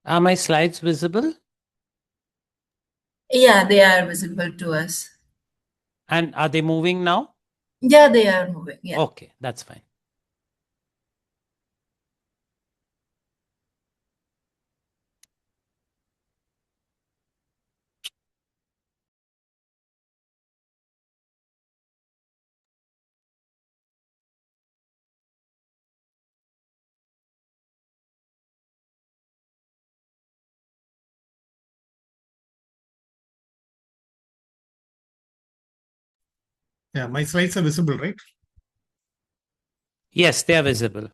Are my slides visible? Yeah, they are visible to us. And are they moving now? Yeah, they are moving. Yeah. Okay, that's fine. Yeah, my slides are visible, right? Yes, they are visible.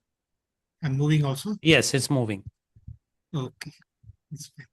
And moving also? Yes, it's moving. Okay. That's fine.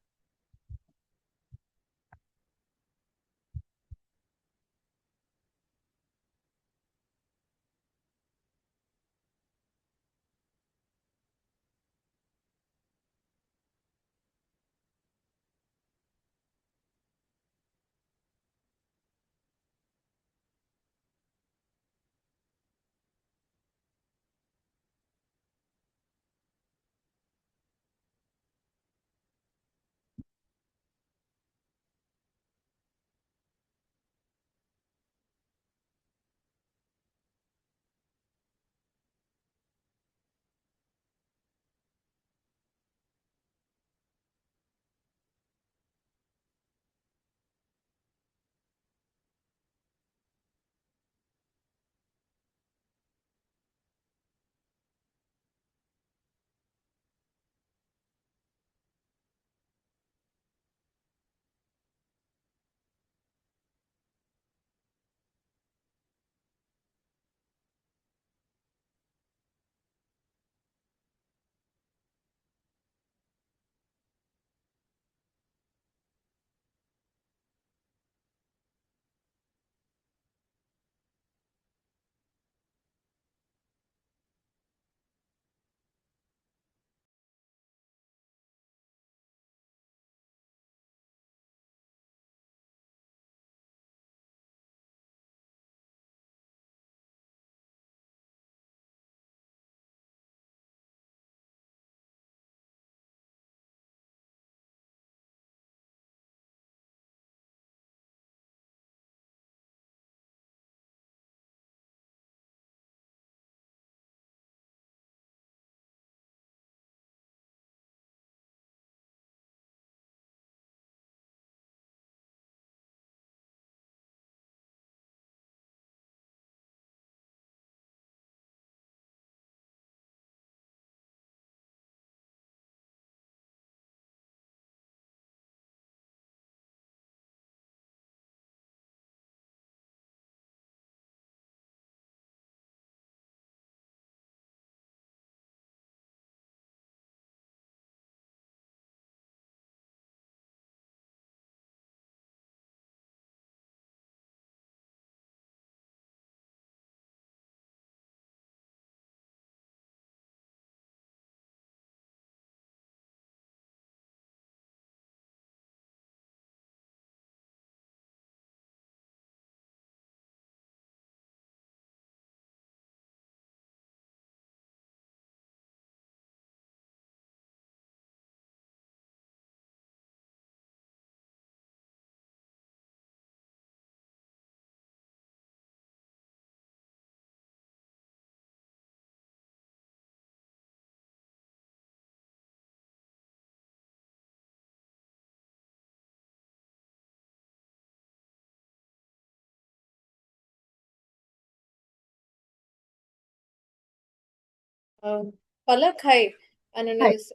Um, Palak, hi. Hi. Anonymous.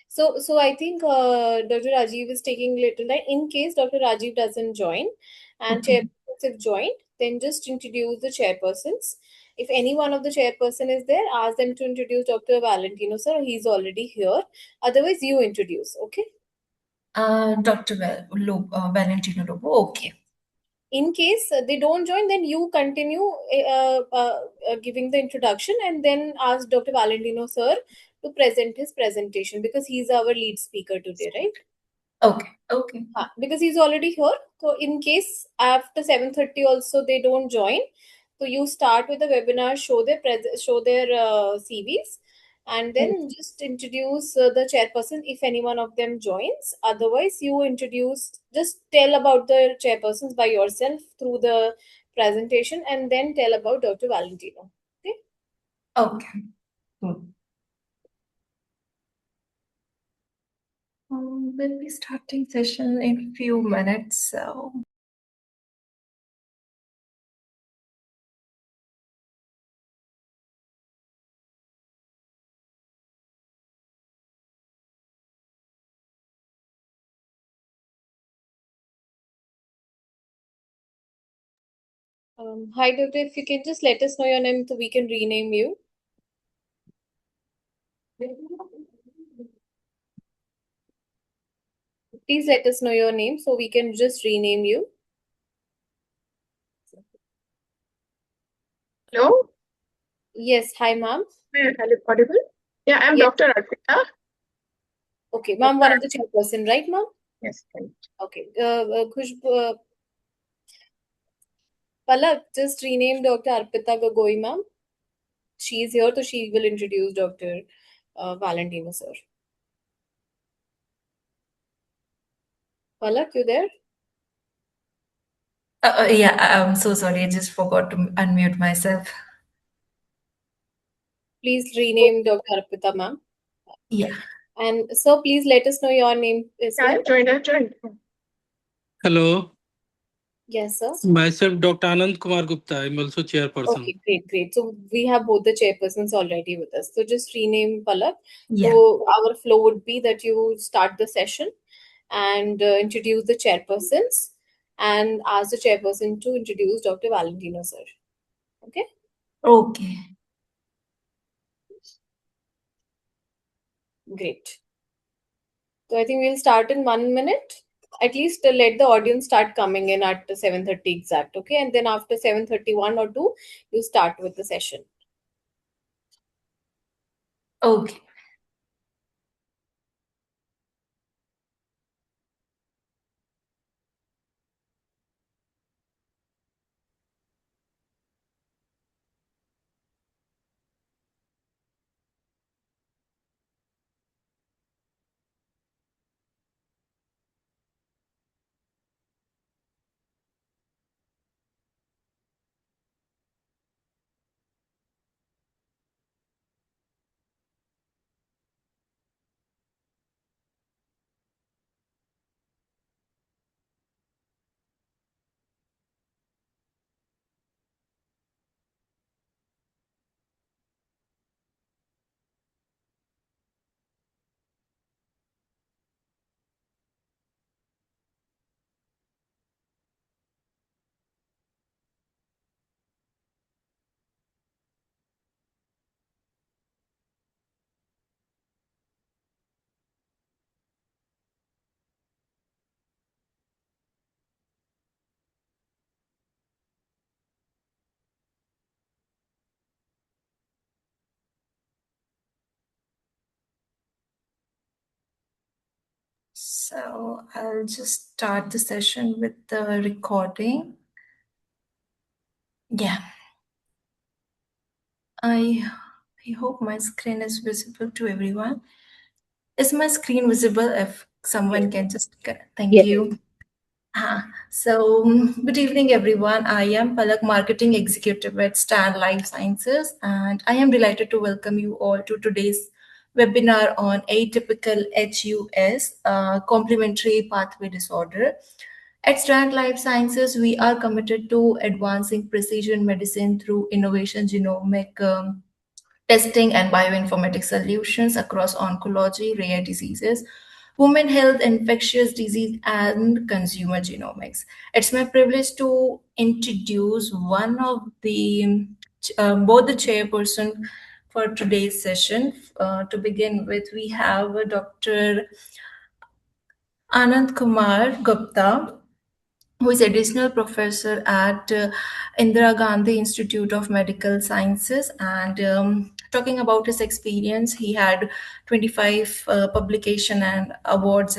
So I think Dr. Rajiv is taking little time. In case Dr. Rajiv doesn't join and Okay. chairpersons have joined, then just introduce the chairpersons. If any one of the chairperson is there, ask them to introduce Dr. Valentino, sir. He's already here. Otherwise, you introduce, okay? Dr. Valentino Lobo. Okay. In case they don't join, then you continue giving the introduction and then ask Dr. Valentino, sir, to present his presentation because he's our lead speaker today, right? Okay. Okay. Because he's already here. So in case after 7:30 also they don't join, so you start with the webinar, show their CVs, and then just introduce the chairperson if any one of them joins. Otherwise, you just tell about the chairpersons by yourself through the presentation, and then tell about Dr. Valentino. Okay. Okay. Good. We'll be starting session in few minutes. So. Hi, Doctor. If you can just let us know your name so we can rename you. Please let us know your name so we can just rename you. Hello? Yes, hi, ma'am. Hello, audible? Yeah, I'm Yes. Dr. Arpita. Okay, ma'am, one of the chairperson, right, ma'am? Yes, right. Okay. Palak, just rename Dr. Arpita Gogoi, ma'am. She is here, so she will introduce Dr. Valentino, sir. Palak, you there? Yeah, I'm so sorry. I just forgot to unmute myself. Please rename Dr. Arpita, ma'am. Yeah. And sir, please let us know your name as Yeah, well. I've joined. Hello, Yes, sir. myself Dr. Anand Kumar Gupta. I'm also chairperson. Okay, great. So we have both the chairpersons already with us. So just rename Palak. Yeah. So our flow would be that you start the session and introduce the chairpersons and ask the chairperson to introduce Dr. Valentino, sir. Okay? Okay. Great. So I think we'll start in 1 minute. At least let the audience start coming in at 7:30 exact. Okay? And then after 7:31 or 2, you start with the session. Okay. So I'll just start the session with the recording. Yeah. I hope my screen is visible to everyone. Is my screen visible? If someone can just thank you. Good evening, everyone. I am Palak, Marketing Executive at Strand Life Sciences, and I am delighted to welcome you all to today's webinar on atypical HUS, complementary pathway disorder. At Strand Life Sciences, we are committed to advancing precision medicine through innovation, genomic testing, and bioinformatics solutions across oncology, rare diseases, women health, infectious disease, and consumer genomics. It's my privilege to introduce one of the both the chairperson for today's session. To begin with, we have Dr. Anand Kumar Gupta, who is additional professor at Indira Gandhi Institute of Medical Sciences. And talking about his experience, he had 25 publication and awards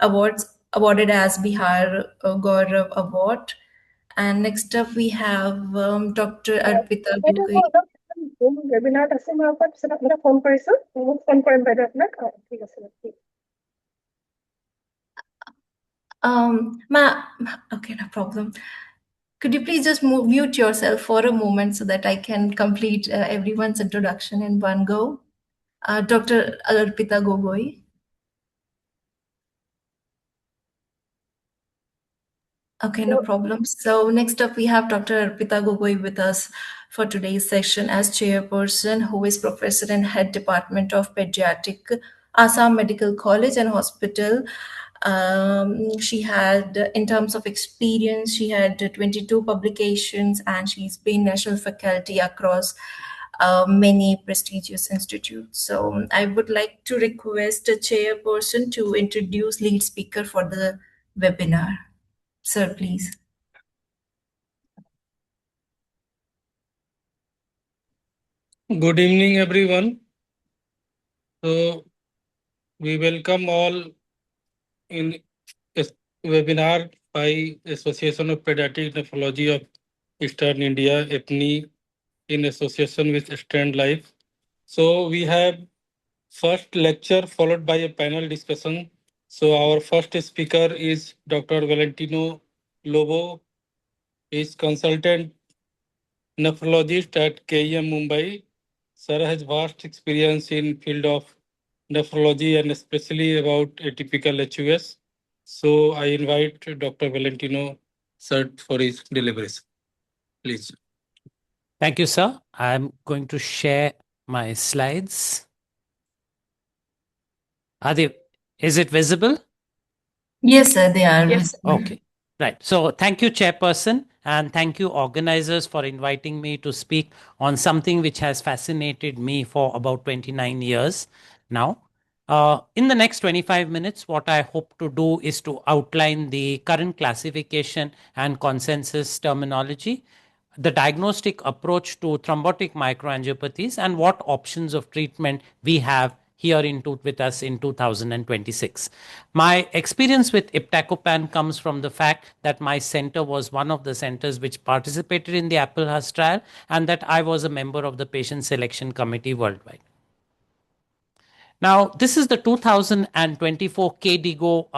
awards awarded as Bihar Gaurav Award. And next up, we have Dr. Arpita Gogoi. webinar আছে মই আকৌ পিছত আপোনাক phone কৰিছো মোক phone কৰিম বাইদেউ আপোনাক ঠিক আছে Okay, no problem. Could you please just mute yourself for a moment so that I can complete everyone's introduction in one go? Dr. Arpita Gogoi. Okay, no problem. So next up, we have Dr. Arpita Gogoi with us for today's session as chairperson, who is professor and head department of pediatric, Assam Medical College and Hospital. She had, in terms of experience, she had 22 publications, and she's been national faculty across many prestigious institutes. So I would like to request the chairperson to introduce lead speaker for the webinar. Sir, please. Good evening, everyone. So we welcome all in this webinar by Association of Pediatric Nephrology of Eastern India, APNI, in association with Strand Life. So we have first lecture followed by a panel discussion. So our first speaker is Dr. Valentino Lobo. He is consultant nephrologist at KEM Mumbai. Sir has vast experience in field of nephrology and especially about atypical HUS. So I invite Dr. Valentino sir for his deliveries. Please. Thank you, sir. I'm going to share my slides. Is it visible? Yes, sir, they are. Yes. Okay. Right. So thank you, Chairperson, and thank you, organizers, for inviting me to speak on something which has fascinated me for about 29 years now. In the next 25 minutes, what I hope to do is to outline the current classification and consensus terminology, the diagnostic approach to thrombotic microangiopathies, and what options of treatment we have here with us in 2026. My experience with iptacopan comes from the fact that my center was one of the centers which participated in the aHUS trial, and that I was a member of the patient selection committee worldwide. Now, this is the 2024 KDIGO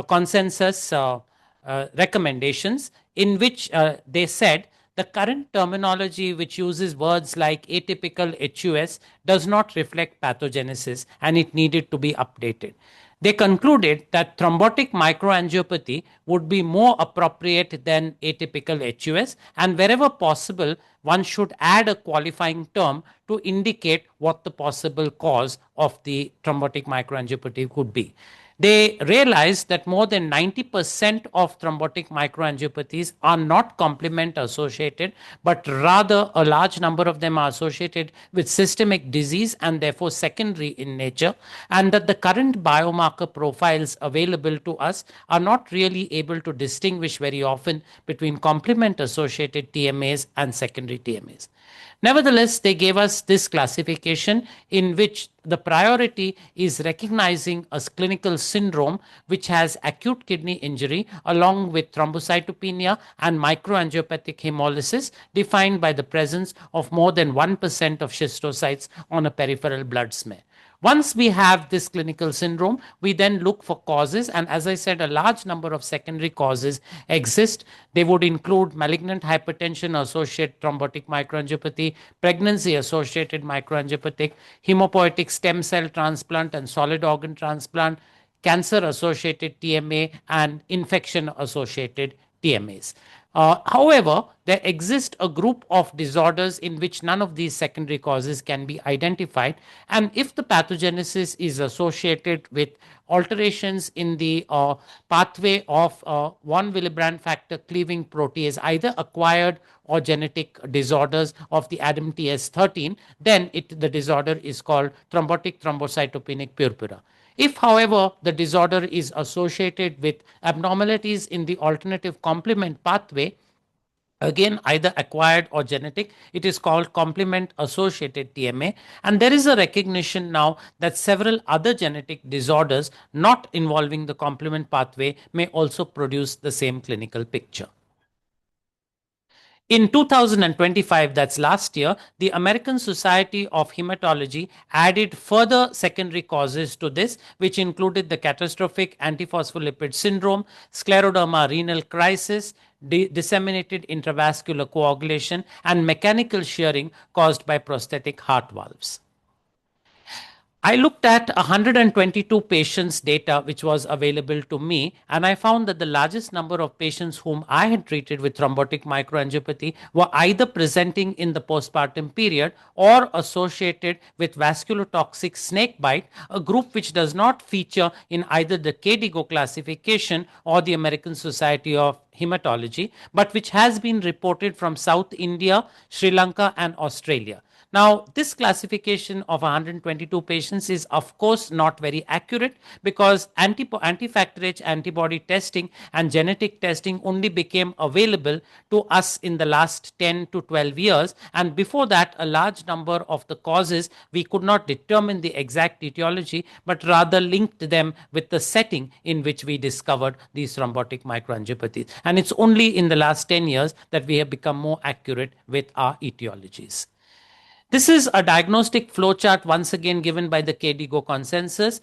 consensus recommendations, in which they said the current terminology, which uses words like atypical HUS, does not reflect pathogenesis and it needed to be updated. They concluded that thrombotic microangiopathy would be more appropriate than atypical HUS, and wherever possible, one should add a qualifying term to indicate what the possible cause of the thrombotic microangiopathy could be. They realized that more than 90% of thrombotic microangiopathies are not complement associated, but rather a large number of them are associated with systemic disease and therefore secondary in nature, and that the current biomarker profiles available to us are not really able to distinguish very often between complement associated TMAs and secondary TMAs. Nevertheless, they gave us this classification in which the priority is recognizing a clinical syndrome which has acute kidney injury along with thrombocytopenia and microangiopathic hemolysis, defined by the presence of more than 1% of schistocytes on a peripheral blood smear. Once we have this clinical syndrome, we then look for causes, and as I said, a large number of secondary causes exist. They would include malignant hypertension associated thrombotic microangiopathy, pregnancy associated microangiopathic, hemopoietic stem cell transplant and solid organ transplant, cancer associated TMA, and infection associated TMAs. However, there exists a group of disorders in which none of these secondary causes can be identified, and if the pathogenesis is associated with alterations in the pathway of 1 Willebrand factor cleaving protease, either acquired or genetic disorders of the ADAMTS13, then the disorder is called thrombotic thrombocytopenic purpura. If, however, the disorder is associated with abnormalities in the alternative complement pathway, again either acquired or genetic, it is called complement associated TMA, and there is a recognition now that several other genetic disorders not involving the complement pathway may also produce the same clinical picture. In 2025, that's last year, the American Society of Hematology added further secondary causes to this, which included the catastrophic antiphospholipid syndrome, scleroderma renal crisis, disseminated intravascular coagulation, and mechanical shearing caused by prosthetic heart valves. I looked at 122 patients' data which was available to me, and I found that the largest number of patients whom I had treated with thrombotic microangiopathy were either presenting in the postpartum period or associated with vasculotoxic snake bite, a group which does not feature in either the KDIGO classification or the American Society of Hematology, but which has been reported from South India, Sri Lanka, and Australia. Now, this classification of 122 patients is, of course, not very accurate because anti-factor H antibody testing and genetic testing only became available to us in the last 10 to 12 years. And before that, a large number of the causes, we could not determine the exact etiology, but rather linked them with the setting in which we discovered these thrombotic microangiopathies. And it's only in the last 10 years that we have become more accurate with our etiologies. This is a diagnostic flowchart once again given by the KDIGO consensus,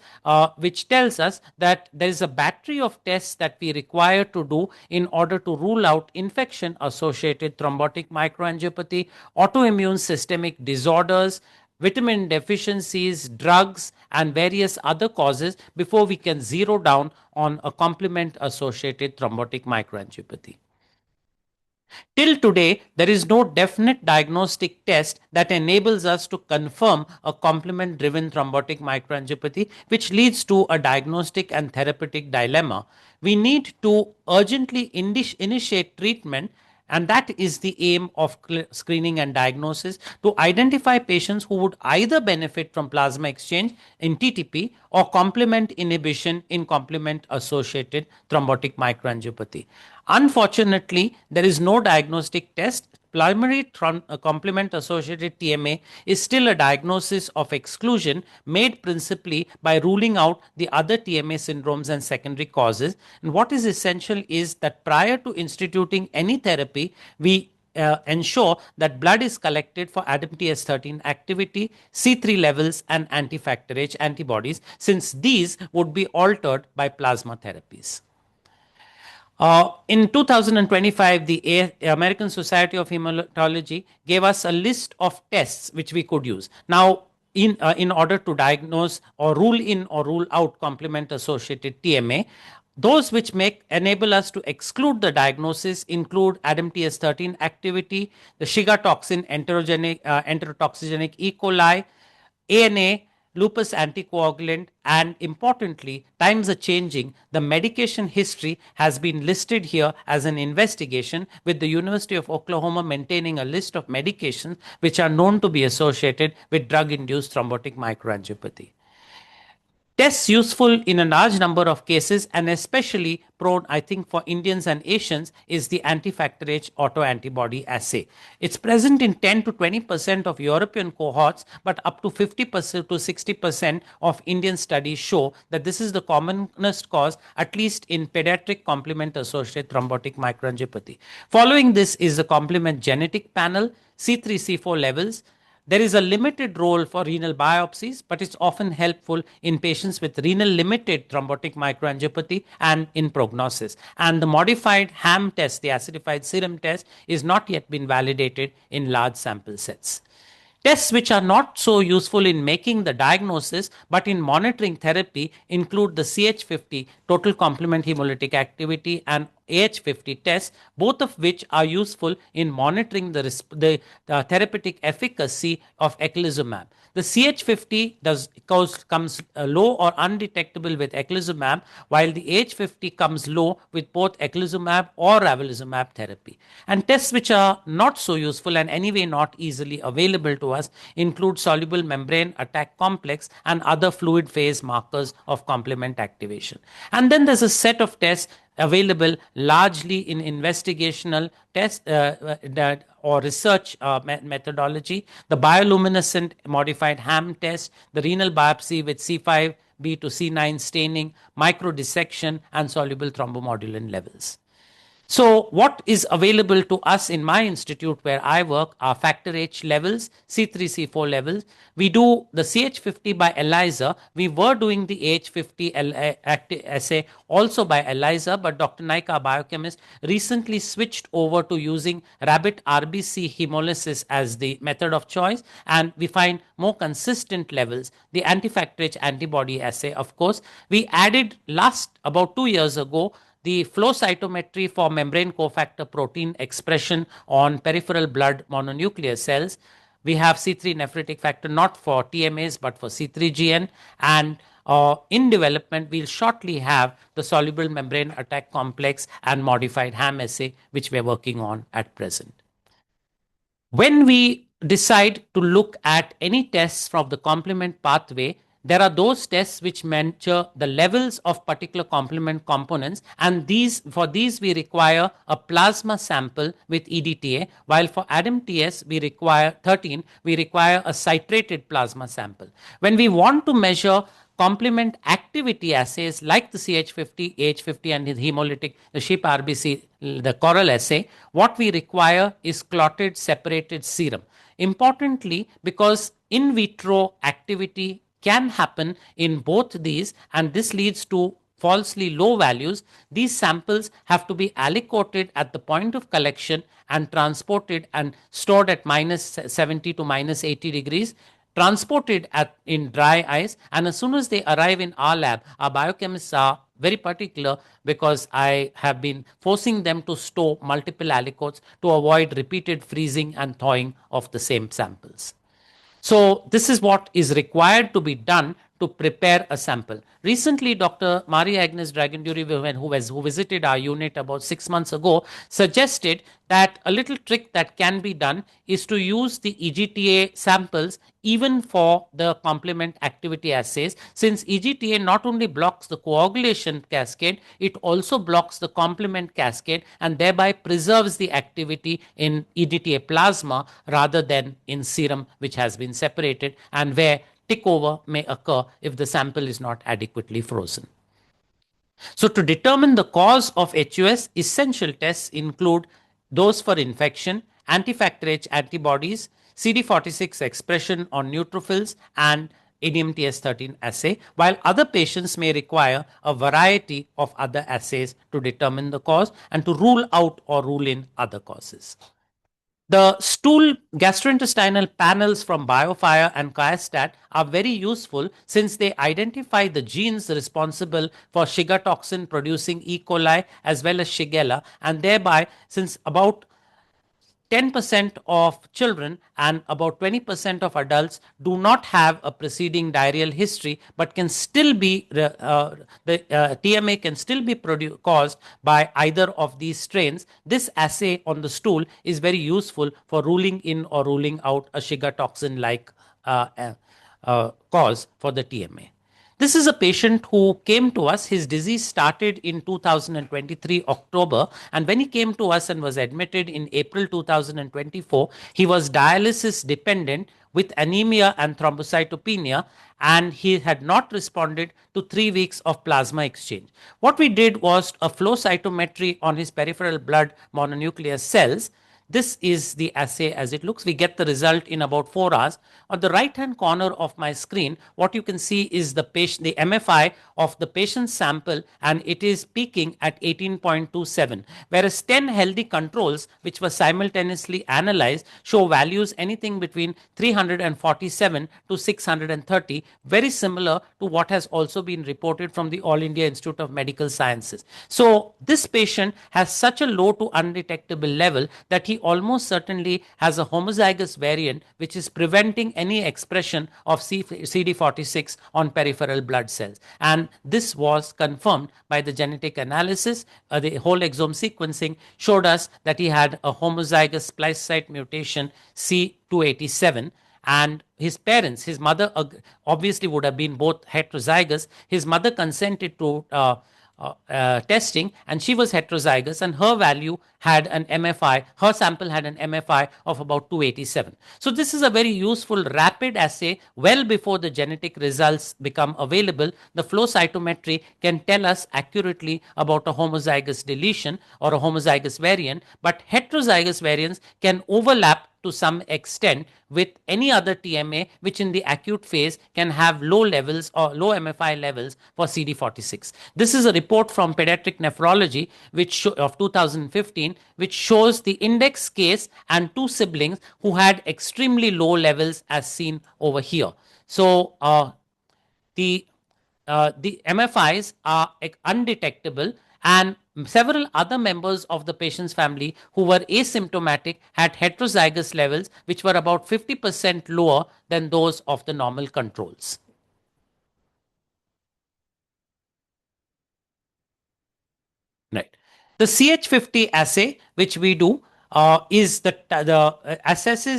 which tells us that there is a battery of tests that we require to do in order to rule out infection-associated thrombotic microangiopathy, autoimmune systemic disorders, vitamin deficiencies, drugs, and various other causes before we can zero down on a complement-associated thrombotic microangiopathy. Till today, there is no definite diagnostic test that enables us to confirm a complement-driven thrombotic microangiopathy, which leads to a diagnostic and therapeutic dilemma. We need to urgently initiate treatment, and that is the aim of screening and diagnosis, to identify patients who would either benefit from plasma exchange in TTP or complement inhibition in complement-associated thrombotic microangiopathy. Unfortunately, there is no diagnostic test. Primary complement-associated TMA is still a diagnosis of exclusion made principally by ruling out the other TMA syndromes and secondary causes. And what is essential is that prior to instituting any therapy, we ensure that blood is collected for ADAMTS13 activity, C3 levels, and anti-factor H antibodies, since these would be altered by plasma therapies. In 2025, the American Society of Hematology gave us a list of tests which we could use. Now, in order to diagnose or rule in or rule out complement-associated TMA, those which enable us to exclude the diagnosis include ADAMTS13 activity, the Shiga toxin enterotoxigenic E. coli, ANA, lupus anticoagulant, and importantly, times are changing. The medication history has been listed here as an investigation, with the University of Oklahoma maintaining a list of medications which are known to be associated with drug-induced thrombotic microangiopathy. Tests useful in a large number of cases, and especially prone, I think, for Indians and Asians, is the anti-factor H autoantibody assay. It's present in 10 to 20% of European cohorts, but up to 50% to 60% of Indian studies show that this is the commonest cause, at least in pediatric complement-associated thrombotic microangiopathy. Following this is the complement genetic panel, C3, C4 levels. There is a limited role for renal biopsies, but it's often helpful in patients with renal limited thrombotic microangiopathy and in prognosis. And the modified HAM test, the acidified serum test, is not yet been validated in large sample sets. Tests which are not so useful in making the diagnosis but in monitoring therapy include the CH50, total complement hemolytic activity, and AH50 tests, both of which are useful in monitoring the therapeutic efficacy of eculizumab. The CH50 comes low or undetectable with eculizumab, while the AH50 comes low with both eculizumab or ravulizumab therapy. And tests which are not so useful and anyway not easily available to us include soluble membrane attack complex and other fluid phase markers of complement activation. And then there's a set of tests available largely in investigational tests or research methodology, the bioluminescent modified HAM test, the renal biopsy with C5b to C9 staining, microdissection, and soluble thrombomodulin levels. So what is available to us in my institute where I work are factor H levels, C3, C4 levels. We do the CH50 by ELISA. We were doing the AH50 assay also by ELISA, but Dr. Naik, our biochemist, recently switched over to using rabbit RBC hemolysis as the method of choice, and we find more consistent levels. The anti-factor H antibody assay, of course, we added about 2 years ago the flow cytometry for membrane cofactor protein expression on peripheral blood mononuclear cells. We have C3 nephritic factor not for TMAs but for C3GN, and in development we'll shortly have the soluble membrane attack complex and modified HAM assay, which we're working on at present. When we decide to look at any tests from the complement pathway, there are those tests which measure the levels of particular complement components, and for these we require a plasma sample with EDTA, while for ADAM-TS we require a citrated plasma sample. When we want to measure complement activity assays like the CH50, AH50 and hemolytic, the SHIP RBC, the coral assay, what we require is clotted separated serum. Importantly, because in vitro activity can happen in both these, and this leads to falsely low values, these samples have to be aliquoted at the point of collection and transported and stored at -70 to -80 degrees, transported in dry ice, and as soon as they arrive in our lab, our biochemists are very particular because I have been forcing them to store multiple aliquots to avoid repeated freezing and thawing of the same samples. So this is what is required to be done to prepare a sample. Recently, Dr. Maria Agnes Dragonduri, who visited our unit about 6 months ago, suggested that a little trick that can be done is to use the EGTA samples even for the complement activity assays, since EGTA not only blocks the coagulation cascade, it also blocks the complement cascade and thereby preserves the activity in EDTA plasma rather than in serum, which has been separated and where tick over may occur if the sample is not adequately frozen. So to determine the cause of HUS, essential tests include those for infection, anti-factor H antibodies, CD46 expression on neutrophils, and ADMTS13 assay, while other patients may require a variety of other assays to determine the cause and to rule out or rule in other causes. The stool gastrointestinal panels from BioFire and QIAstat are very useful since they identify the genes responsible for Shiga toxin producing E. coli as well as Shigella, and thereby, since about 10% of children and about 20% of adults do not have a preceding diarrheal history, but can still be TMA can still be caused by either of these strains. This assay on the stool is very useful for ruling in or ruling out a Shiga toxin like cause for the TMA. This is a patient who came to us. His disease started in 2023 October, and when he came to us and was admitted in April 2024, he was dialysis dependent with anemia and thrombocytopenia, and he had not responded to 3 weeks of plasma exchange. What we did was a flow cytometry on his peripheral blood mononuclear cells. This is the assay as it looks. We get the result in about 4 hours. On the right hand corner of my screen, what you can see is the MFI of the patient's sample, and it is peaking at 18.27, whereas 10 healthy controls which were simultaneously analyzed show values anything between 347 to 630, very similar to what has also been reported from the All India Institute of Medical Sciences. So this patient has such a low to undetectable level that he almost certainly has a homozygous variant which is preventing any expression of CD46 on peripheral blood cells. And this was confirmed by the genetic analysis. The whole exome sequencing showed us that he had a homozygous splice site mutation C287. And his parents, his mother obviously would have been both heterozygous. His mother consented to testing, and she was heterozygous, and her value had an MFI, her sample had an MFI of about 287. So this is a very useful rapid assay. Well before the genetic results become available, the flow cytometry can tell us accurately about a homozygous deletion or a homozygous variant, but heterozygous variants can overlap to some extent with any other TMA, which in the acute phase can have low levels or low MFI levels for CD46. This is a report from Pediatric Nephrology of 2015, which shows the index case and two siblings who had extremely low levels as seen over here. So the MFIs are undetectable, and several other members of the patient's family who were asymptomatic had heterozygous levels which were about 50% lower than those of the normal controls. Right. The CH50 assay, which we do, assesses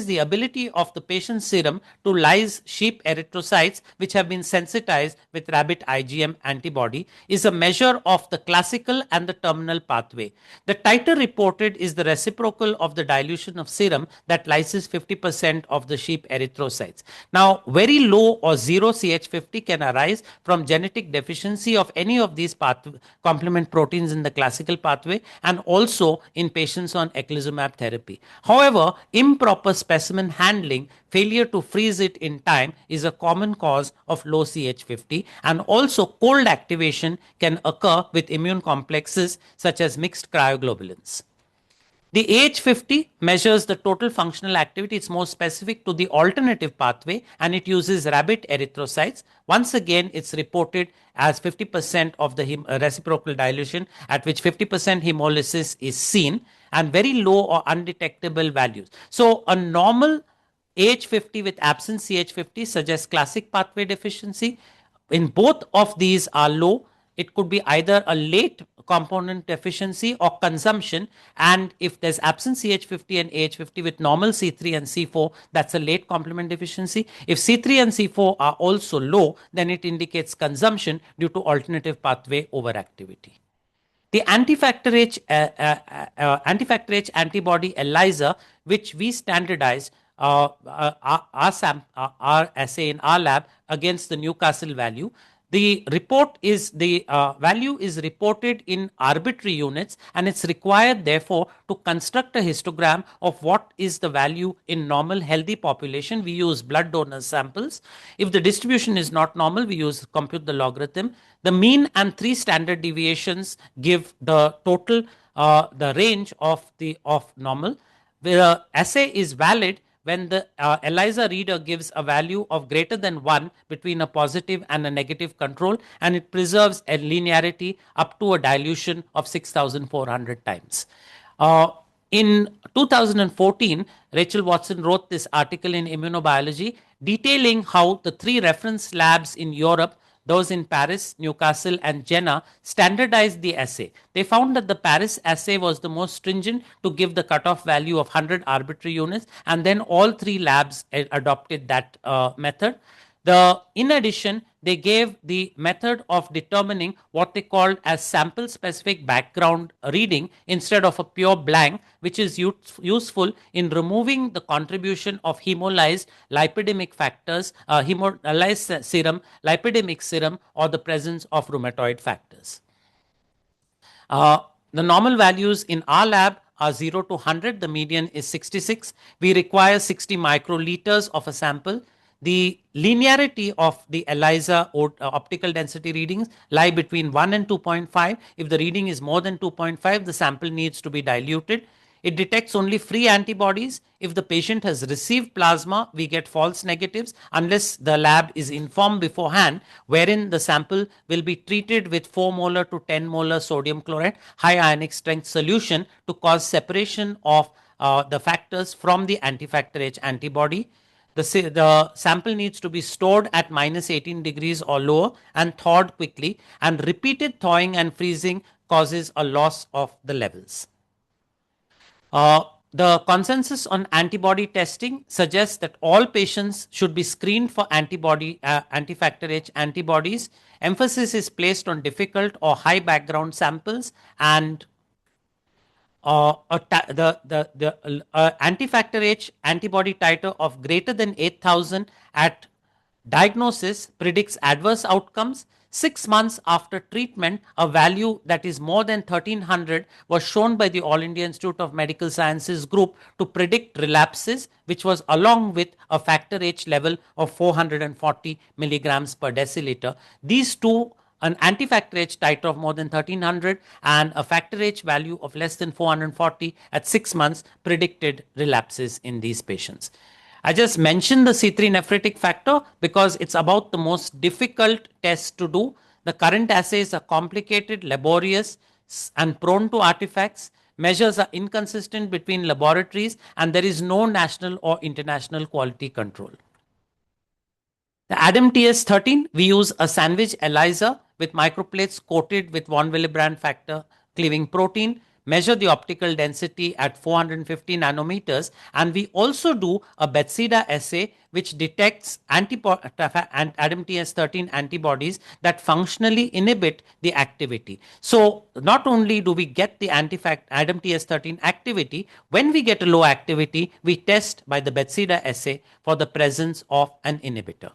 the ability of the patient's serum to lyse sheep erythrocytes which have been sensitized with rabbit IgM antibody, is a measure of the classical and the terminal pathway. The titer reported is the reciprocal of the dilution of serum that lyses 50% of the sheep erythrocytes. Now, very low or zero CH50 can arise from genetic deficiency of any of these complement proteins in the classical pathway, and also in patients on eculizumab therapy. However, improper specimen handling, failure to freeze it in time, is a common cause of low CH50, and also cold activation can occur with immune complexes such as mixed cryoglobulins. The AH50 measures the total functional activity. It's more specific to the alternative pathway, and it uses rabbit erythrocytes. Once again, it's reported as 50% of the reciprocal dilution, at which 50% hemolysis is seen, and very low or undetectable values. So a normal AH50 with absent CH50 suggests classic pathway deficiency. In both of these are low. It could be either a late component deficiency or consumption, and if there's absent CH50 and AH50 with normal C3 and C4, that's a late complement deficiency. If C3 and C4 are also low, then it indicates consumption due to alternative pathway overactivity. The anti-factor H antibody ELISA, which we standardized our assay in our lab against the Newcastle value. The report is the value is reported in arbitrary units, and it's required therefore to construct a histogram of what is the value in normal healthy population. We use blood donor samples. If the distribution is not normal, we compute the logarithm. The mean and 3 standard deviations give the total the range of normal. The assay is valid when the ELISA reader gives a value of greater than 1 between a positive and a negative control, and it preserves a linearity up to a dilution of 6,400 times. In 2014, Rachel Watson wrote this article in Immunobiology detailing how the 3 reference labs in Europe, those in Paris, Newcastle, and Jena, standardized the assay. They found that the Paris assay was the most stringent to give the cutoff value of 100 arbitrary units, and then all 3 labs adopted that method. In addition, they gave the method of determining what they called as sample specific background reading instead of a pure blank, which is useful in removing the contribution of hemolyzed lipidemic factors, hemolyzed serum, lipidemic serum, or the presence of rheumatoid factors. The normal values in our lab are 0 to 100. The median is 66. We require 60 microliters of a sample. The linearity of the ELISA optical density readings lie between 1 and 2.5. If the reading is more than 2.5, the sample needs to be diluted. It detects only free antibodies. If the patient has received plasma, we get false negatives unless the lab is informed beforehand, wherein the sample will be treated with 4 molar to 10 molar sodium chloride high ionic strength solution to cause separation of the factors from the anti-factor H antibody. The sample needs to be stored at minus 18 degrees or lower and thawed quickly, and repeated thawing and freezing causes a loss of the levels. The consensus on antibody testing suggests that all patients should be screened for anti-factor H antibodies. Emphasis is placed on difficult or high background samples, and the anti-factor H antibody titer of greater than 8,000 at diagnosis predicts adverse outcomes. 6 months after treatment, a value that is more than 1300 was shown by the All India Institute of Medical Sciences group to predict relapses, which was along with a factor H level of 440 milligrams per deciliter. These two, an anti-factor H titer of more than 1300 and a factor H value of less than 440 at 6 months, predicted relapses in these patients. I just mentioned the C3 nephritic factor because it's about the most difficult test to do. The current assays are complicated, laborious, and prone to artifacts. Measures are inconsistent between laboratories, and there is no national or international quality control. The ADAM TS13, we use a sandwich ELISA with microplates coated with von Willebrand factor cleaving protein, measure the optical density at 450 nanometers, and we also do a Bethesda assay which detects ADAM TS13 antibodies that functionally inhibit the activity. So not only do we get the ADAM TS13 activity, when we get a low activity, we test by the Bethesda assay for the presence of an inhibitor.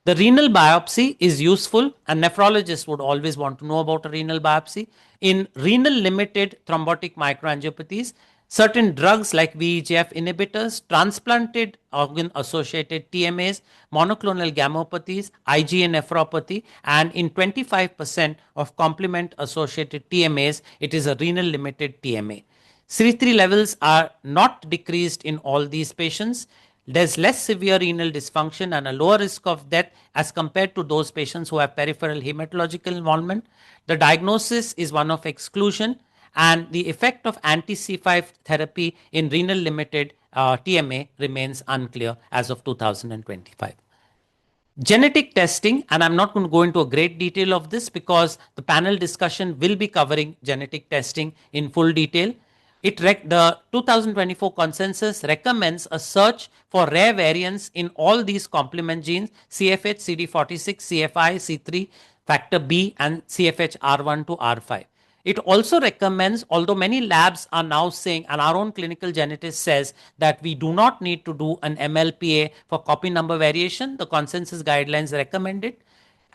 The renal biopsy is useful, and nephrologists would always want to know about a renal biopsy. In renal limited thrombotic microangiopathies, certain drugs like VEGF inhibitors, transplanted organ associated TMAs, monoclonal gammopathies, IgA nephropathy, and in 25% of complement associated TMAs, it is a renal limited TMA. C3 levels are not decreased in all these patients. There's less severe renal dysfunction and a lower risk of death as compared to those patients who have peripheral hematological involvement. The diagnosis is one of exclusion, and the effect of anti-C5 therapy in renal limited TMA remains unclear as of 2025. Genetic testing, and I'm not going to go into a great detail of this because the panel discussion will be covering genetic testing in full detail. The 2024 consensus recommends a search for rare variants in all these complement genes: CFH, CD46, CFI, C3, factor B, and CFH R1 to R5. It also recommends, although many labs are now saying, and our own clinical geneticist says, that we do not need to do an MLPA for copy number variation, the consensus guidelines recommend it.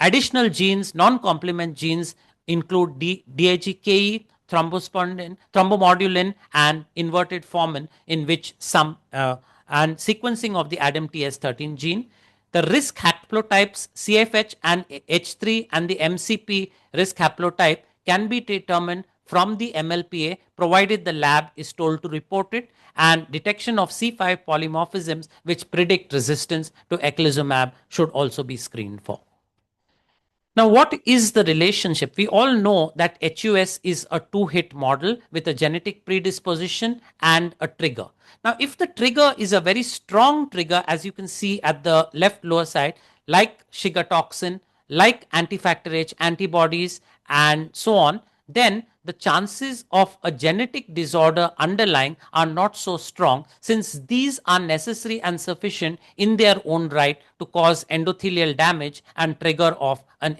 Additional genes, non-complement genes, include DAGKE, thrombomodulin, and inverted formin, in which some and sequencing of the ADAM TS13 gene. The risk haplotypes CFH and H3 and the MCP risk haplotype can be determined from the MLPA provided the lab is told to report it, and detection of C5 polymorphisms which predict resistance to eculizumab should also be screened for. Now, what is the relationship? We all know that HUS is a two-hit model with a genetic predisposition and a trigger. Now, if the trigger is a very strong trigger, as you can see at the left lower side, like Shiga toxin, like anti-factor H antibodies, and so on, then the chances of a genetic disorder underlying are not so strong, since these are necessary and sufficient in their own right to cause endothelial damage and trigger of a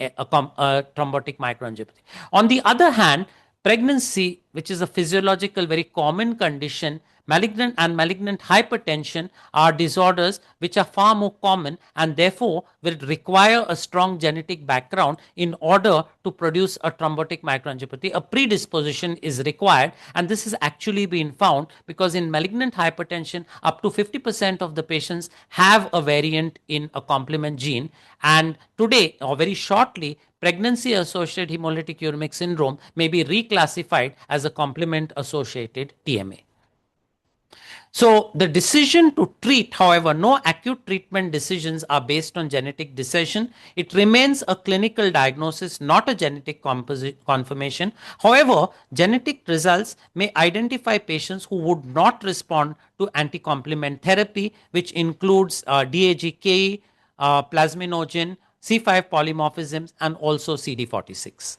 thrombotic microangiopathy. On the other hand, pregnancy, which is a physiological, very common condition, malignant and malignant hypertension are disorders which are far more common and therefore will require a strong genetic background in order to produce a thrombotic microangiopathy. A predisposition is required, and this has actually been found because in malignant hypertension, up to 50% of the patients have a variant in a complement gene, and today or very shortly, pregnancy associated hemolytic uremic syndrome may be reclassified as a complement associated TMA. So the decision to treat, however, no acute treatment decisions are based on genetic decision. It remains a clinical diagnosis, not a genetic confirmation. However, genetic results may identify patients who would not respond to anti-complement therapy, which includes DAGKE, plasminogen, C5 polymorphisms, and also CD46.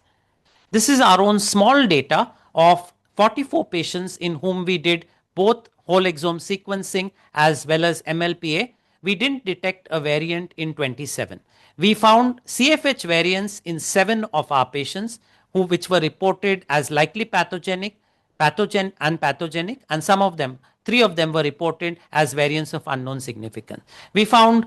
This is our own small data of 44 patients in whom we did both whole exome sequencing as well as MLPA, we didn't detect a variant in 27. We found CFH variants in 7 of our patients which were reported as likely pathogenic, pathogenic, and some of them, 3 of them were reported as variants of unknown significance. We found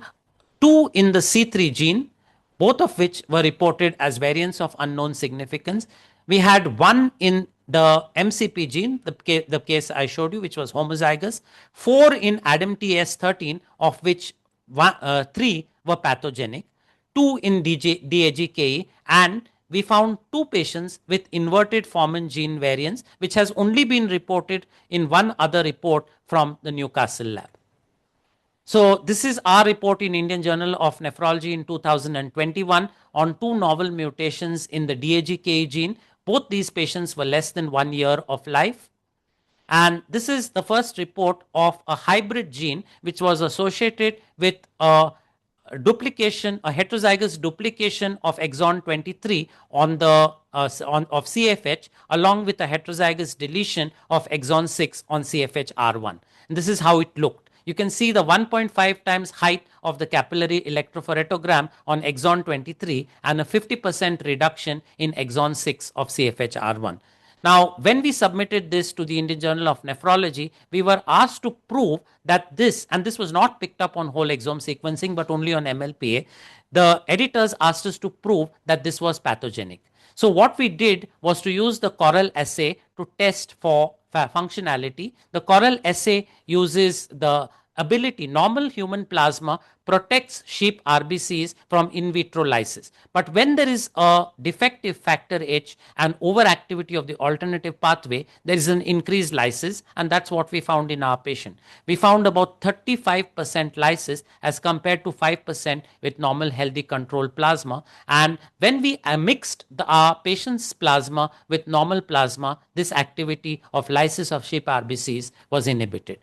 2 in the C3 gene, both of which were reported as variants of unknown significance. We had 1 in the MCP gene, the case I showed you, which was homozygous, 4 in ADAMTS13, of which 3 were pathogenic, 2 in DAGKE, and we found 2 patients with inverted Forman gene variants, which has only been reported in 1 other report from the Newcastle lab. So this is our report in Indian Journal of Nephrology in 2021 on 2 novel mutations in the DAGKE gene. Both these patients were less than 1 year of life. And this is the first report of a hybrid gene which was associated with a duplication, a heterozygous duplication of exon 23 on the of CFH, along with a heterozygous deletion of exon 6 on CFH-R1. And this is how it looked. You can see the 1.5 times height of the capillary electrophoretrogram on exon 23 and a 50% reduction in exon 6 of CFH-R1. Now, when we submitted this to the Indian Journal of Nephrology, we were asked to prove that this, and this was not picked up on whole exome sequencing, but only on MLPA. The editors asked us to prove that this was pathogenic. So what we did was to use the Correll assay to test for functionality. The Correll assay uses the ability, normal human plasma protects sheep RBCs from in vitro lysis. But when there is a defective factor H and overactivity of the alternative pathway, there is an increased lysis, and that's what we found in our patient. We found about 35% lysis as compared to 5% with normal healthy control plasma. And when we mixed our patient's plasma with normal plasma, this activity of lysis of sheep RBCs was inhibited.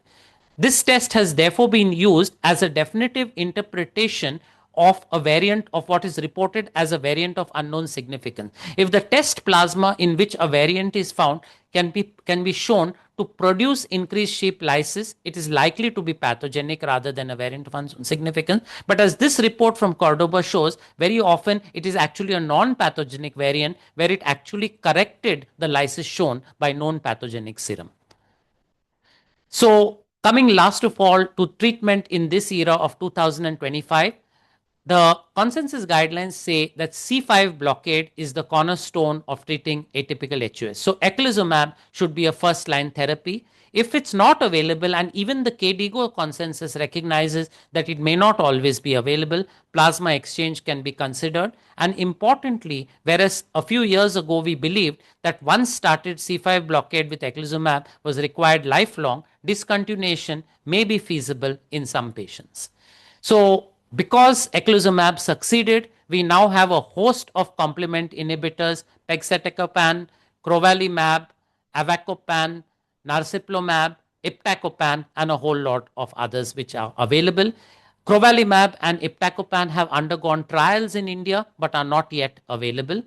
This test has therefore been used as a definitive interpretation of a variant of what is reported as a variant of unknown significance. If the test plasma in which a variant is found can be shown to produce increased sheep lysis, it is likely to be pathogenic rather than a variant of unknown significance. But as this report from Cordoba shows, very often it is actually a non-pathogenic variant where it actually corrected the lysis shown by known pathogenic serum. So, coming last of all to treatment in this era of 2025, the consensus guidelines say that C5 blockade is the cornerstone of treating atypical HUS. So eculizumab should be a first-line therapy. If it's not available, and even the KDIGO consensus recognizes that it may not always be available, plasma exchange can be considered. And importantly, whereas a few years ago we believed that once started C5 blockade with eculizumab was required lifelong, discontinuation may be feasible in some patients. So because eculizumab succeeded, we now have a host of complement inhibitors, pegcetacoplan, crovalimab, avacopan, narsoplimab, iptacopan, and a whole lot of others which are available. Crovalimab and iptacopan have undergone trials in India but are not yet available.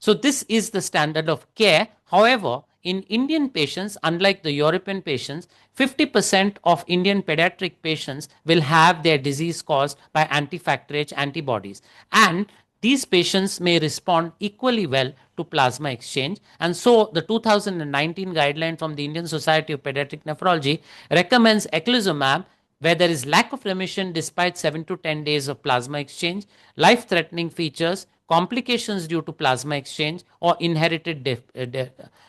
So this is the standard of care. However, in Indian patients, unlike the European patients, 50% of Indian pediatric patients will have their disease caused by anti-factor H antibodies. And these patients may respond equally well to plasma exchange. And so the 2019 guideline from the Indian Society of Pediatric Nephrology recommends eculizumab where there is lack of remission despite 7 to 10 days of plasma exchange, life-threatening features, complications due to plasma exchange, or inherited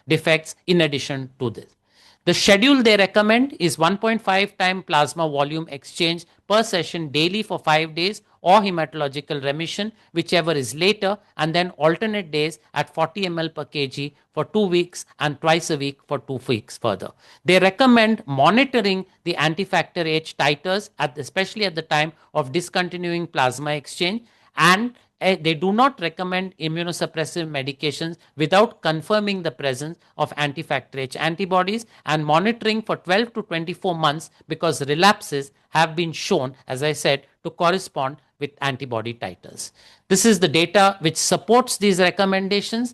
defects in addition to this. The schedule they recommend is 1.5 time plasma volume exchange per session daily for 5 days or hematological remission, whichever is later, and then alternate days at 40 ml per kg for 2 weeks and twice a week for 2 weeks further. They recommend monitoring the anti-factor H titers, especially at the time of discontinuing plasma exchange, and they do not recommend immunosuppressive medications without confirming the presence of anti-factor H antibodies and monitoring for 12 to 24 months because relapses have been shown, as I said, to correspond with antibody titers. This is the data which supports these recommendations.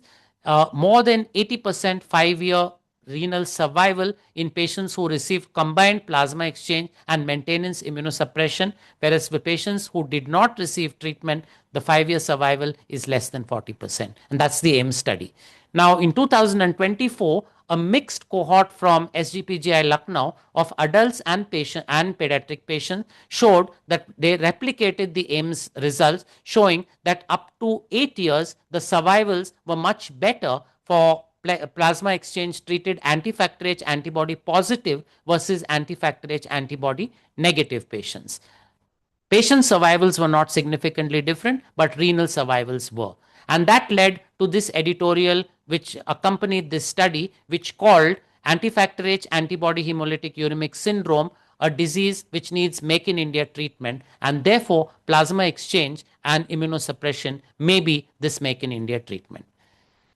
More than 80% 5-year renal survival in patients who received combined plasma exchange and maintenance immunosuppression, whereas for patients who did not receive treatment, the 5-year survival is less than 40%. And that's the AIM study. Now, in 2024, a mixed cohort from SGPGI Lucknow of adults and pediatric patients showed that they replicated the AIMS results, showing that up to 8 years, the survivals were much better for plasma exchange treated anti-factor H antibody positive versus anti-factor H antibody negative patients. Patient survivals were not significantly different, but renal survivals were. And that led to this editorial which accompanied this study, which called anti-factor H antibody hemolytic uremic syndrome a disease which needs make in India treatment, and therefore plasma exchange and immunosuppression may be this make in India treatment.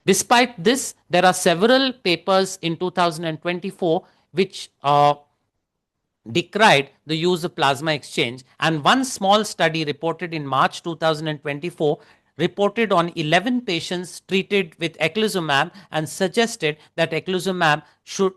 Despite this, there are several papers in 2024 which decried the use of plasma exchange, and one small study reported in March 2024 reported on 11 patients treated with eculizumab and suggested that eculizumab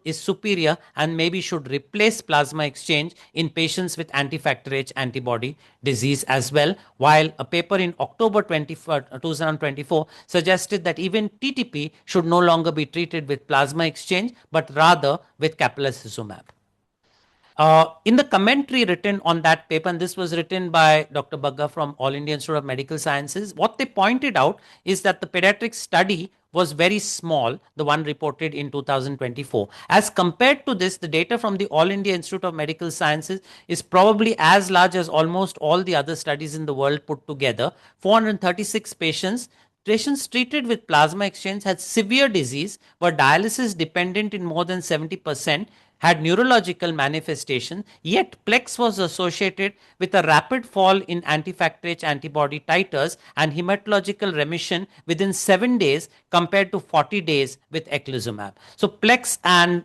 is superior and maybe should replace plasma exchange in patients with anti-factor H antibody disease as well, while a paper in October 2024 suggested that even TTP should no longer be treated with plasma exchange but rather with capivasertib. In the commentary written on that paper, and this was written by Dr. Bagga from All India Institute of Medical Sciences, what they pointed out is that the pediatric study was very small, the one reported in 2024. As compared to this, the data from the All India Institute of Medical Sciences is probably as large as almost all the other studies in the world put together. 436 patients. Patients treated with plasma exchange had severe disease, were dialysis dependent in more than 70%, had neurological manifestation, yet PLEX was associated with a rapid fall in anti-factor H antibody titers and hematological remission within 7 days compared to 40 days with eculizumab. So PLEX and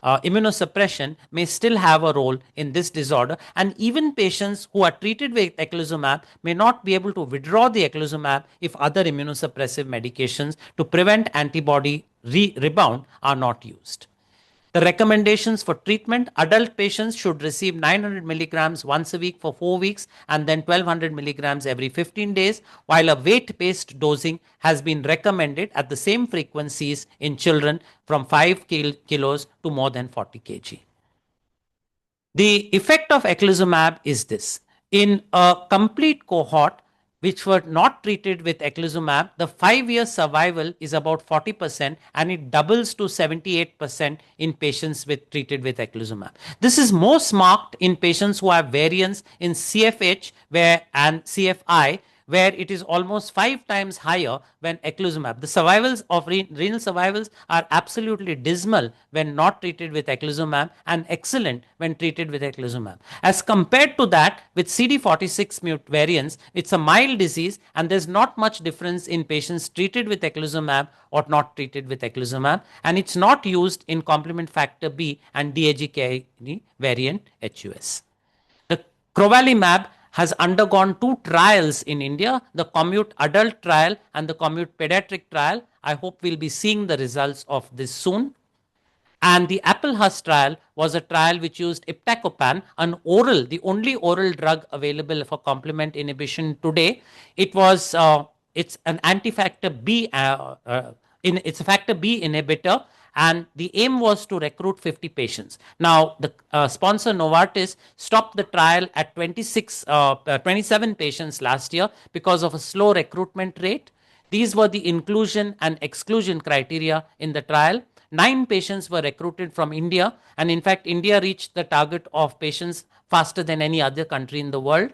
immunosuppression may still have a role in this disorder, and even patients who are treated with eculizumab may not be able to withdraw the eculizumab if other immunosuppressive medications to prevent antibody rebound are not used. The recommendations for treatment: adult patients should receive 900 milligrams once a week for 4 weeks and then 1200 milligrams every 15 days, while a weight-based dosing has been recommended at the same frequencies in children from 5 kilos to more than 40 kg. The effect of eculizumab is this. In a complete cohort, which were not treated with eculizumab, the 5-year survival is about 40% and it doubles to 78% in patients treated with eculizumab. This is most marked in patients who have variants in CFH and CFI, where it is almost 5 times higher when eculizumab. The survivals of renal survivals are absolutely dismal when not treated with eculizumab and excellent when treated with eculizumab. As compared to that, with CD46 variants, it's a mild disease and there's not much difference in patients treated with eculizumab or not treated with eculizumab, and it's not used in complement factor B and DAG variant HUS. The crovalimab has undergone 2 trials in India, the commute adult trial and the commute pediatric trial. I hope we'll be seeing the results of this soon. And the aHUS trial was a trial which used iptacopan, the only oral drug available for complement inhibition today. It's an anti-factor B, it's a factor B inhibitor, and the aim was to recruit 50 patients. Now, the sponsor Novartis stopped the trial at 27 patients last year because of a slow recruitment rate. These were the inclusion and exclusion criteria in the trial. 9 patients were recruited from India, and in fact, India reached the target of patients faster than any other country in the world.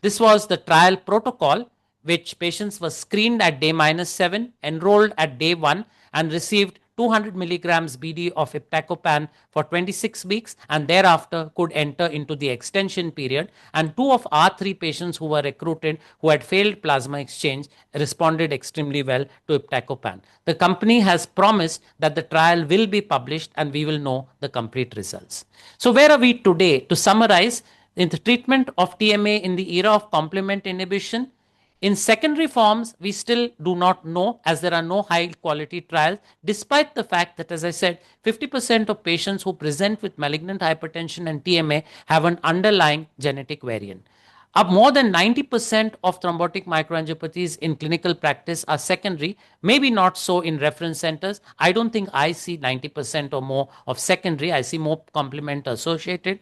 This was the trial protocol, which patients were screened at day -7, enrolled at day 1, and received 200 milligrams BD of iptacopan for 26 weeks, and thereafter could enter into the extension period. And 2 of our 3 patients who were recruited who had failed plasma exchange responded extremely well to iptacopan. The company has promised that the trial will be published and we will know the complete results. So where are we today? To summarize, in the treatment of TMA in the era of complement inhibition, In secondary forms, we still do not know, as there are no high quality trials, despite the fact that, as I said, 50% of patients who present with malignant hypertension and TMA have an underlying genetic variant. More than 90% of thrombotic microangiopathies in clinical practice are secondary, maybe not so in reference centers. I don't think I see 90% or more of secondary. I see more complement associated.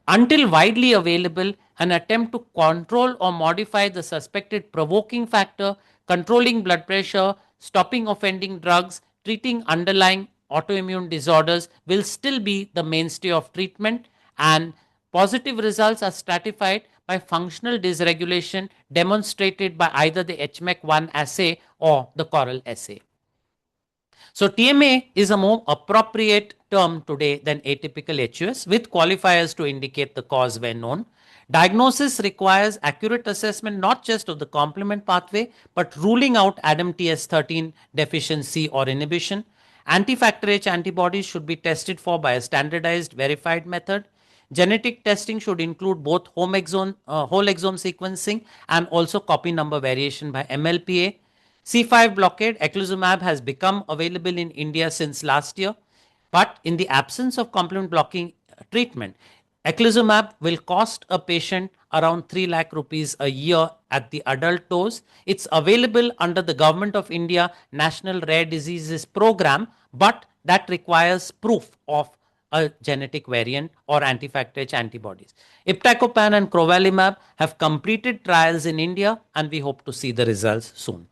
Until widely available, an attempt to control or modify the suspected provoking factor, controlling blood pressure, stopping offending drugs, treating underlying autoimmune disorders will still be the mainstay of treatment, and positive results are stratified by functional dysregulation demonstrated by either the HMEC1 assay or the Coral assay. So TMA is a more appropriate term today than atypical HUS, with qualifiers to indicate the cause when known. Diagnosis requires accurate assessment not just of the complement pathway, but ruling out ADAMTS13 deficiency or inhibition. Anti-factor H antibodies should be tested for by a standardized verified method. Genetic testing should include both whole exome sequencing and also copy number variation by MLPA. C5 blockade, eculizumab, has become available in India since last year, but in the absence of complement blocking treatment, eculizumab will cost a patient around 3 lakh rupees a year at the adult dose. It's available under the Government of India National Rare Diseases Program, but that requires proof of a genetic variant or anti-factor H antibodies. Iptacopan and crovalimab have completed trials in India, and we hope to see the results soon.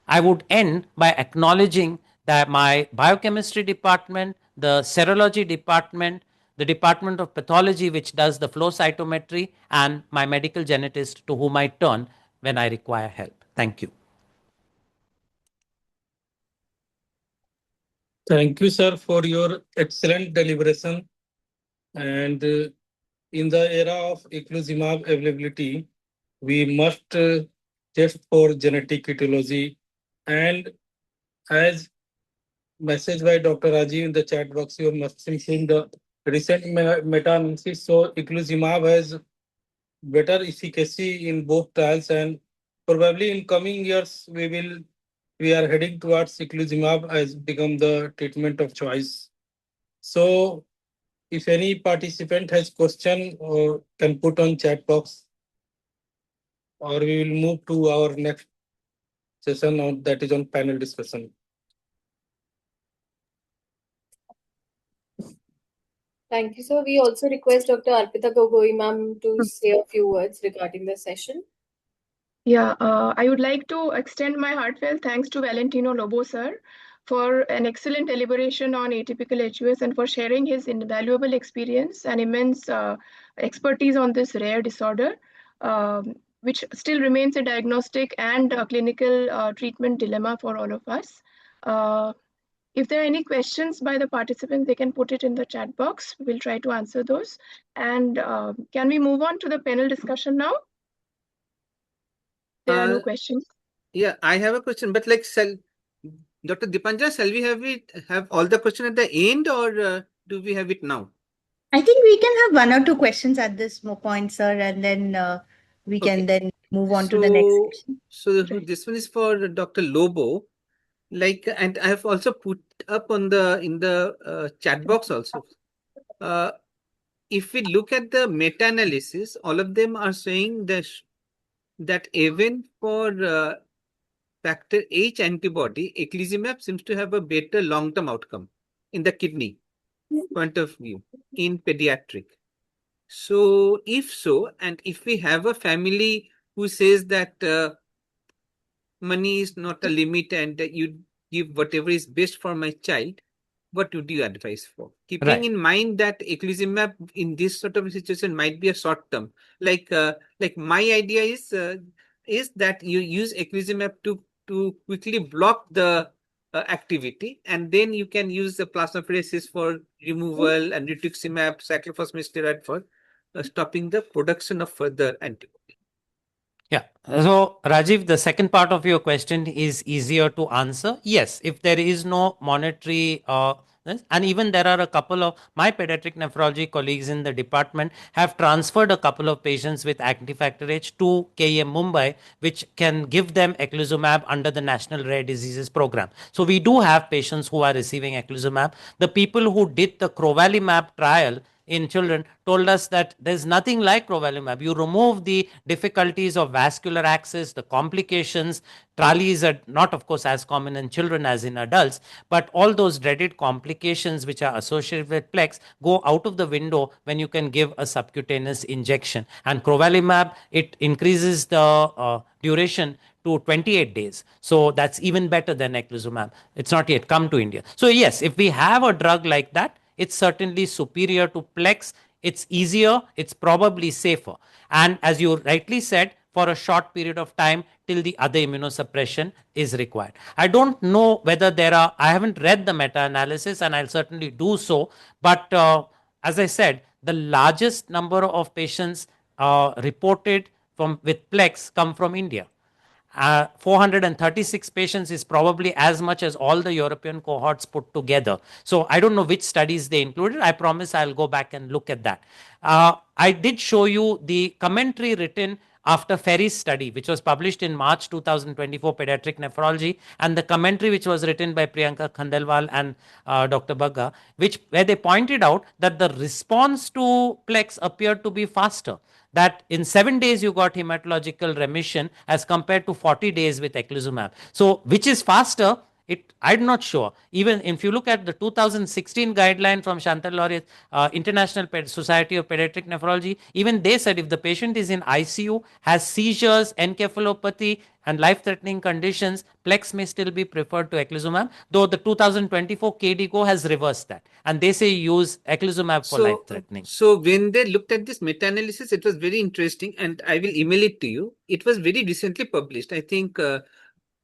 I would end by acknowledging that my biochemistry department, the serology department, the department of pathology, which does the flow cytometry, and my medical genetist to whom I turn when I require help. Thank you. Thank you, sir, for your excellent deliberation. And in the era of eculizumab availability, we must test for genetic etiology. And as message by Dr. Rajiv in the chat box, you must have seen the recent meta-analysis. So eculizumab has better efficacy in both trials, and probably in coming years we are heading towards eculizumab as become the treatment of choice. So if any participant has question or can put on chat box, or we will move to our next session on that is on panel discussion. Thank you, sir. We also request Dr. Arpita Gogoi ma'am to say a few words regarding the session. Yeah, I would like to extend my heartfelt thanks to Valentino Lobo, sir, for an excellent deliberation on atypical HUS and for sharing his invaluable experience and immense expertise on this rare disorder, which still remains a diagnostic and clinical treatment dilemma for all of us. If there are any questions by the participants, they can put it in the chat box. We'll try to answer those. And can we move on to the panel discussion now? There are no questions. Yeah, I have a question, but like, Dr. Dipanja, shall we have all the question at the end, or do we have it now? I think we can have one or two questions at this point, sir, and then we can then move on to the next section. So this one is for Dr. Lobo. Like, and I have also put up on in the chat box also. If we look at the meta-analysis, all of them are saying that even for factor H antibody, eculizumab seems to have a better long-term outcome in the kidney point of view in pediatric. So if so, and if we have a family who says that money is not a limit and you give whatever is best for my child, what would you advise for? Keeping in mind that eculizumab in this sort of situation might be a short term. Like my idea is that you use eculizumab to quickly block the activity, and then you can use the plasmapheresis for removal and rituximab, cyclophosphamide steroid for stopping the production of further antibody. Yeah. So, Rajiv, the second part of your question is easier to answer. Yes, if there is no monetary Yes. And even there are a couple of my pediatric nephrology colleagues in the department have transferred a couple of patients with anti-factor H to KEM Mumbai, which can give them eculizumab under the National Rare Diseases Program. So we do have patients who are receiving eculizumab. The people who did the crovalimab trial in children told us that there's nothing like crovalimab. You remove the difficulties of vascular access, the complications. Tralies are not, of course, as common in children as in adults, but all those dreaded complications which are associated with plex go out of the window when you can give a subcutaneous injection. And crovalimab, it increases the duration to 28 days. So that's even better than eculizumab. It's not yet come to India. So yes, if we have a drug like that, it's certainly superior to plex. It's easier. It's probably safer. And as you rightly said, for a short period of time till the other immunosuppression is required. I don't know whether I haven't read the meta-analysis and I'll certainly do so. But as I said, the largest number of patients reported with plex come from India. 436 patients is probably as much as all the European cohorts put together. So I don't know which studies they included. I promise I'll go back and look at that. I did show you the commentary written after Ferry's study, which was published in March 2024, Pediatric Nephrology, and the commentary which was written by Priyanka Khandelwal and Dr. Bagga, where they pointed out that the response to plex appeared to be faster, that in 7 days you got hematological remission as compared to 40 days with eculizumab. So which is faster? I'm not sure. Even if you look at the 2016 guideline from Chantal Laurier, International Society of Pediatric Nephrology, even they said if the patient is in ICU, has seizures, encephalopathy, and life-threatening conditions, plex may still be preferred to eculizumab, though the 2024 KDIGO has reversed that. And they say use eculizumab for life-threatening. So when they looked at this meta-analysis, it was very interesting, and I will email it to you. It was very recently published, I think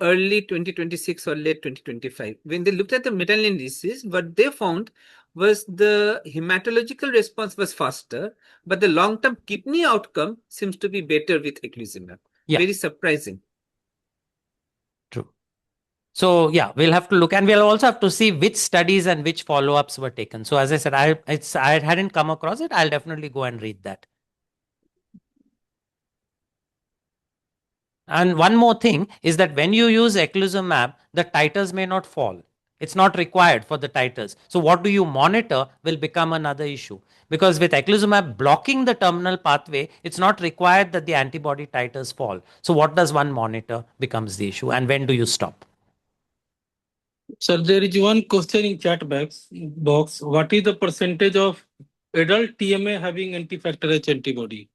early 2026 or late 2025. When they looked at the meta-analysis, what they found was the hematological response was faster, but the long-term kidney outcome seems to be better with eculizumab. Yeah. Very surprising. True. So yeah, we'll have to look, and we'll also have to see which studies and which follow-ups were taken. So as I said, I hadn't come across it. I'll definitely go and read that. And one more thing is that when you use eculizumab, the titers may not fall. It's not required for the titers. So what do you monitor will become another issue. Because with eculizumab blocking the terminal pathway, it's not required that the antibody titers fall. So what does one monitor becomes the issue, and when do you stop? Sir, there is one question in chat box. What is the percentage of adult TMA having anti-factor H antibody?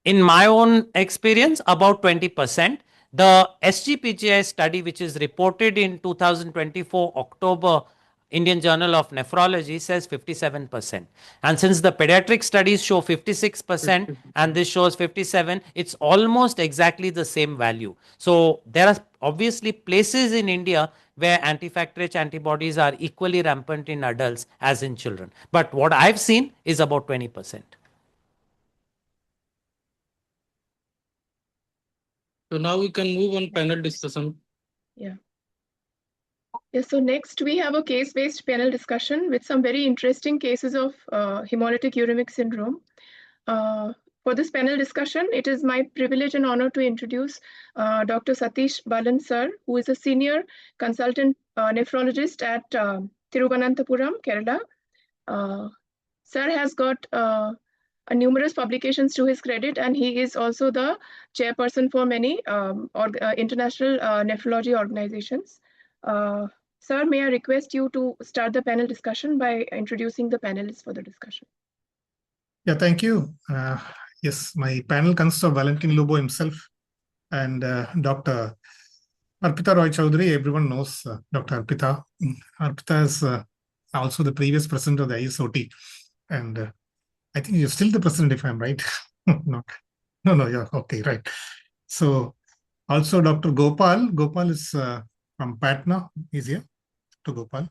In my own experience, about 20%. The SGPGI study, which is reported in 2024 October Indian Journal of Nephrology, says 57%. And since the pediatric studies show 56% and this shows 57, it's almost exactly the same value. So there are obviously places in India where anti-factor H antibodies are equally rampant in adults as in children. But what I've seen is about 20%. So now we can move on panel discussion. Yeah. Yeah, so next we have a case-based panel discussion with some very interesting cases of hemolytic uremic syndrome. For this panel discussion, it is my privilege and honor to introduce Dr. Satish Balan sir, who is a senior consultant nephrologist at Thiruvananthapuram, Kerala. Sir has got numerous publications to his credit, and he is also the chairperson for many international nephrology organizations. Sir, may I request you to start the panel discussion by introducing the panelists for the discussion? Yeah, thank you. Yes, my panel consists of Valentin Lobo himself and Dr. Arpita Roy Chowdhury. Everyone knows Dr. Arpita. Arpita is also the previous president of the ISOT. And I think you're still the president, if I'm right. No, yeah, okay, right. So also Dr. Gopal. Gopal is from Patna. He's here. Dr. Gopal.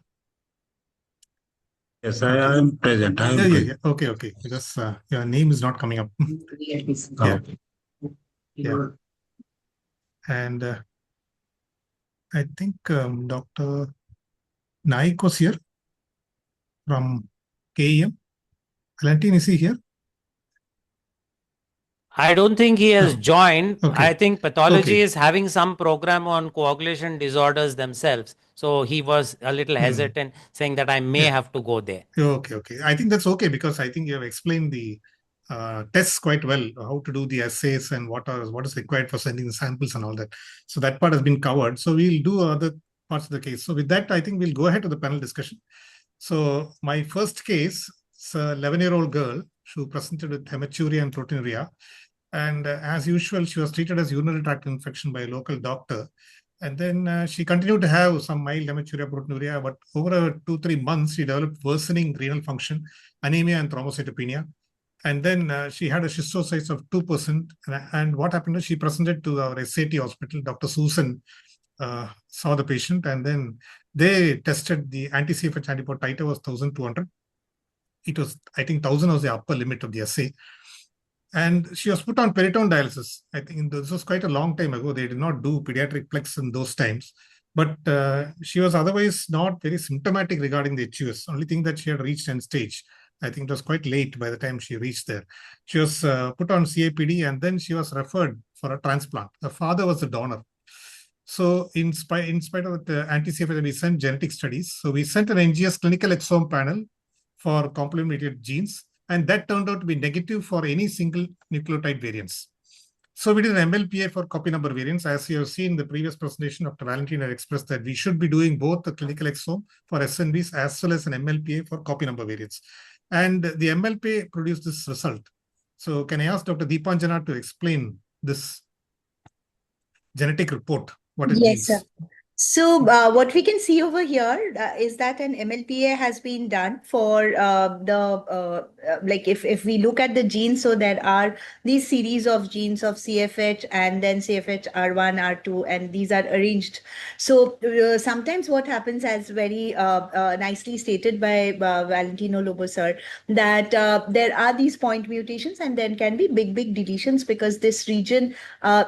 Yes, I am present. Yeah. Okay. Because your name is not coming up. Yeah. And I think Dr. Naik was here from KEM. Valentin, is he here? I don't think he has No. joined. Okay. I think pathology Okay. is having some program on coagulation disorders themselves. So he was a little hesitant, saying that I may have to go there. Okay. I think that's okay, because I think you have explained the tests quite well, how to do the assays and what is required for sending the samples and all that. So that part has been covered. So we'll do other parts of the case. So with that, I think we'll go ahead to the panel discussion. So my first case is a 11-year-old girl who presented with hematuria and proteinuria. And as usual, she was treated as urinary tract infection by a local doctor. And then she continued to have some mild hematuria, proteinuria, but over 2-3 months, she developed worsening renal function, anemia, and thrombocytopenia. And then she had a schistocytes of 2%. And what happened is she presented to our SAT hospital. Dr. Susan saw the patient, and then they tested the anti-CFH antibody titer was 1,200. It was, I think 1,000 was the upper limit of the assay. And she was put on peritone dialysis. I think this was quite a long time ago. They did not do pediatric plex in those times. But she was otherwise not very symptomatic regarding the HUS. Only thing that she had reached end stage. I think it was quite late by the time she reached there. She was put on CAPD, and then she was referred for a transplant. The father was the donor. So in spite of the anti-CFH, we sent genetic studies. So we sent an NGS clinical exome panel for complement-mediated genes, and that turned out to be negative for any single nucleotide variants. So we did an MLPA for copy number variants. As you have seen in the previous presentation, Dr. Valentin had expressed that we should be doing both the clinical exome for SNVs as well as an MLPA for copy number variants. And the MLPA produced this result. So can I ask Dr. Deepanjana to explain this genetic report, what it means? Yes, sir. So what we can see over here is that an MLPA has been done for like if we look at the genes, so there are these series of genes of CFH and then CFH R1, R2, and these are arranged. So sometimes what happens, as very nicely stated by Valentino Lobo sir, that there are these point mutations and there can be big deletions, because this region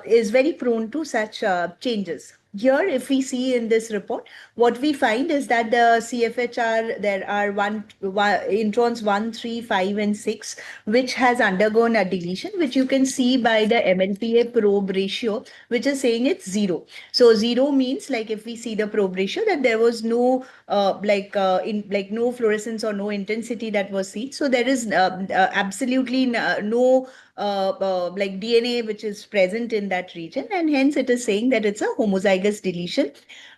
is very prone to such changes. Here, if we see in this report, what we find is that the CFHR, there are introns 1, 3, 5, and 6, which has undergone a deletion, which you can see by the MLPA probe ratio, which is saying it's 0. So 0 means, like, if we see the probe ratio, that there was no no fluorescence or no intensity that was seen. So there is absolutely no like DNA which is present in that region, and hence it is saying that it's a homozygous deletion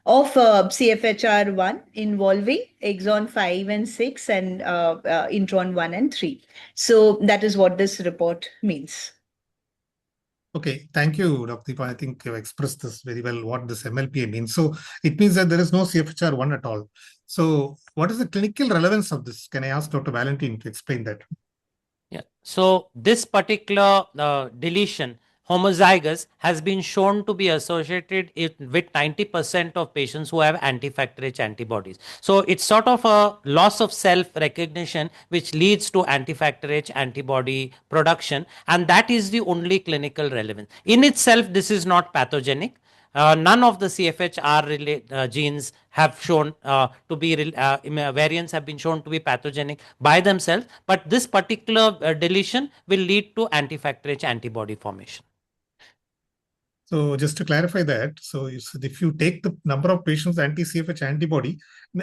of CFHR1 involving exon 5 and 6 and intron 1 and 3. So that is what this report means. Okay, thank you, Dr. Deepa. I think you expressed this very well, what this MLPA means. So it means that there is no CFHR1 at all. So what is the clinical relevance of this? Can I ask Dr. Valentin to explain that? Yeah. So this particular deletion, homozygous, has been shown to be associated with 90% of patients who have anti-factor H antibodies. So it's sort of a loss of self-recognition which leads to anti-factor H antibody production, and that is the only clinical relevance. In itself, this is not pathogenic. None of the CFHR genes have shown to be variants have been shown to be pathogenic by themselves, but this particular deletion will lead to anti-factor H antibody formation. So just to clarify that, so if you take the number of patients anti-CFH antibody,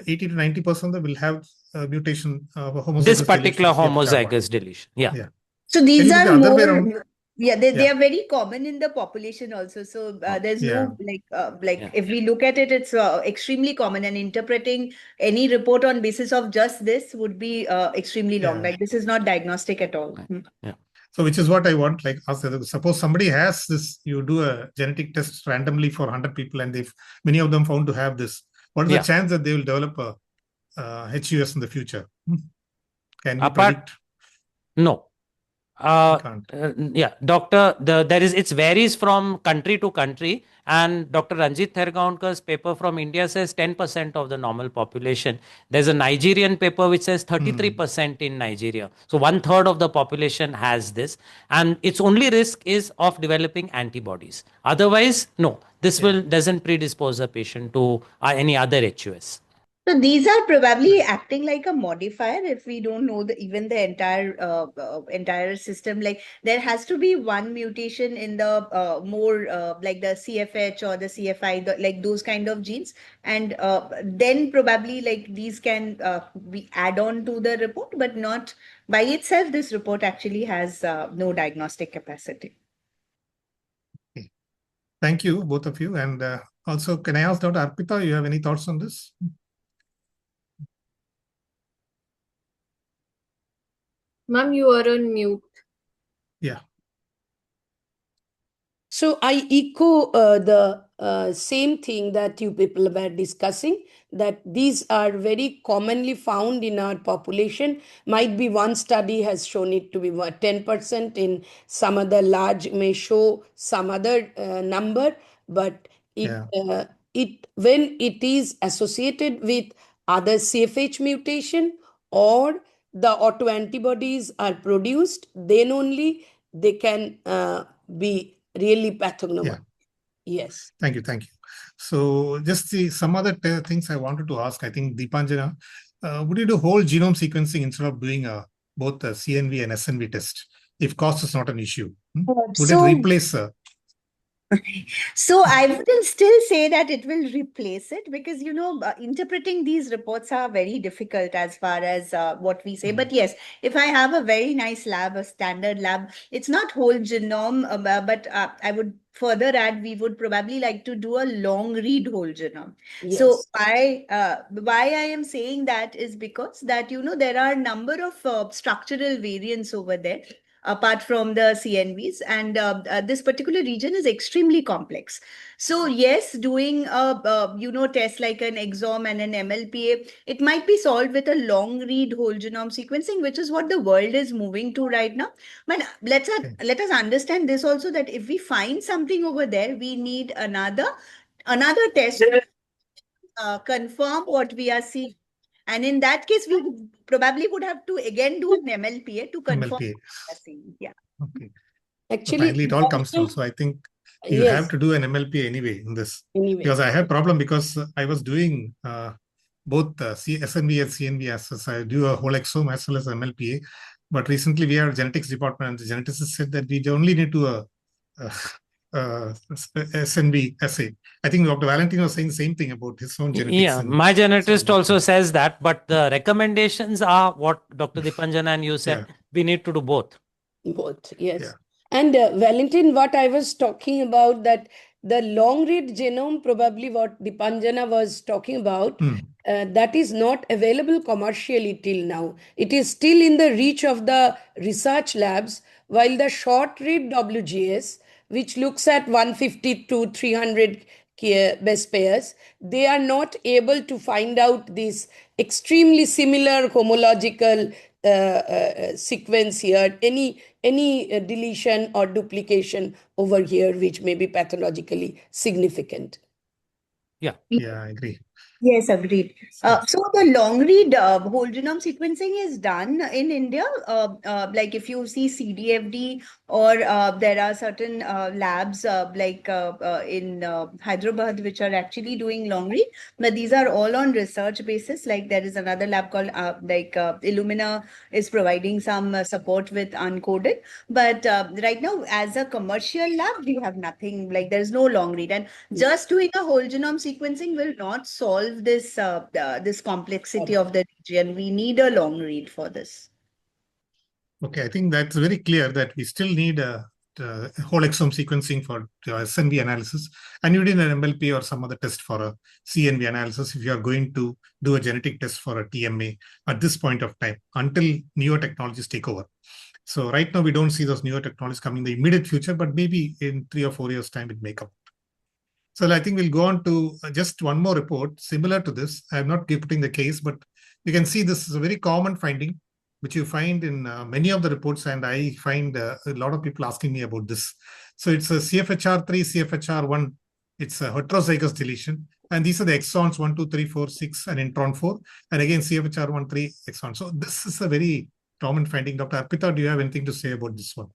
80 to 90% of them will have mutation of a homozygous This particular deletion homozygous deletion. Yeah. So these are the other way more. around? Yeah, they are very common in the population also. So there's no if we look at it, it's extremely common, and interpreting any report on basis of just this would be extremely long. Like, this is not diagnostic at all. Yeah. So which is what I want, like, ask, suppose somebody has this, you do a genetic test randomly for 100 people, and if many of them found to have this, what is the chance that they will develop a HUS in the future? Can you predict? No. Doctor, it varies from country to country, and Dr. Ranjit Thergaonkar's paper from India says 10% of the normal population. There's a Nigerian paper which says 33% in Nigeria. So 1/3 of the population has this, and its only risk is of developing antibodies. Otherwise, no, this doesn't predispose a patient to any other HUS. So these are probably acting like a modifier if we don't know even the entire system. Like there has to be one mutation in the more like the CFH or the CFI, like those kind of genes, and then probably like these can be add on to the report, but not by itself. This report actually has no diagnostic capacity. Okay. Thank you, both of you. And also, can I ask Dr. Arpita, you have any thoughts on this? Ma'am, you are on mute. Yeah. So I echo the same thing that you people were discussing, that these are very commonly found in our population. Might be one study has shown it to be 10%, in some other large may show some other number, but it when it is associated with other CFH mutation or the autoantibodies are produced, then only they can be really pathognomonic. Yes. Thank you. Thank you. So just some other things I wanted to ask. I think Deepanjana, would you do whole genome sequencing instead of doing both a CNV and SNV test if cost is not an issue? Would it replace? So I wouldn't still say that it will replace it, because interpreting these reports are very difficult as far as what we say. But yes, if I have a very nice lab, a standard lab, it's not whole genome, but I would further add, we would probably like to do a long read whole genome. Yes. So why I am saying that is because that there are a number of structural variants over there apart from the CNVs, and this particular region is extremely complex. So yes, doing a test like an exome and an MLPA, it might be solved with a long read whole genome sequencing, which is what the world is moving to right now. But let us understand this also, that if we find something over there, we need another test to confirm what we are seeing. And in that case, we probably would have to again do an MLPA to confirm what we are seeing. Yeah. Okay. Actually, so finally, it all comes down. So I think you have to do an MLPA anyway in this. Because I had problem because I was doing both SNV and CNV as I do a whole exome as well as MLPA. But recently we have genetics department, and the geneticist said that we only need to SNV assay. I think Dr. Valentino was saying the same thing about his own genetics. Yeah, my genetist also says that, but the recommendations are what Dr. Deepanjana and you said, we need to do both. Both, yes. Yeah. And Valentin, what I was talking about, that the long read genome, probably what Deepanjana was talking about, that is not available commercially till now. It is still in the reach of the research labs, while the short read WGS, which looks at 150 to 300 base pairs, they are not able to find out this extremely similar homological sequence here, any deletion or duplication over here which may be pathologically significant. Yeah, I agree. Yes, agreed. So the long read whole genome sequencing is done in India. Like if you see CDFD, or there are certain labs in Hyderabad which are actually doing long read, but these are all on research basis. Like there is another lab called Illumina is providing some support with uncoded. But right now, as a commercial lab, we have nothing. Like there's no long read, and just doing a whole genome sequencing will not solve this this complexity of the region. We need a long read for this. Okay, I think that's very clear that we still need a whole exome sequencing for SNV analysis, and you need an MLP or some other test for a CNV analysis if you are going to do a genetic test for a TMA at this point of time until newer technologies take over. So right now we don't see those newer technologies coming in the immediate future, but maybe in 3 or 4 years' time it may come. So I think we'll go on to just one more report similar to this. I'm not putting the case, but you can see this is a very common finding, which you find in many of the reports, and I find a lot of people asking me about this. So it's a CFHR3, CFHR1. It's a heterozygous deletion. And these are the exons 1, 2, 3, 4, 6, and intron 4. And again, CFHR1, 3 exons. So this is a very common finding. Dr. Arpita, do you have anything to say about this one?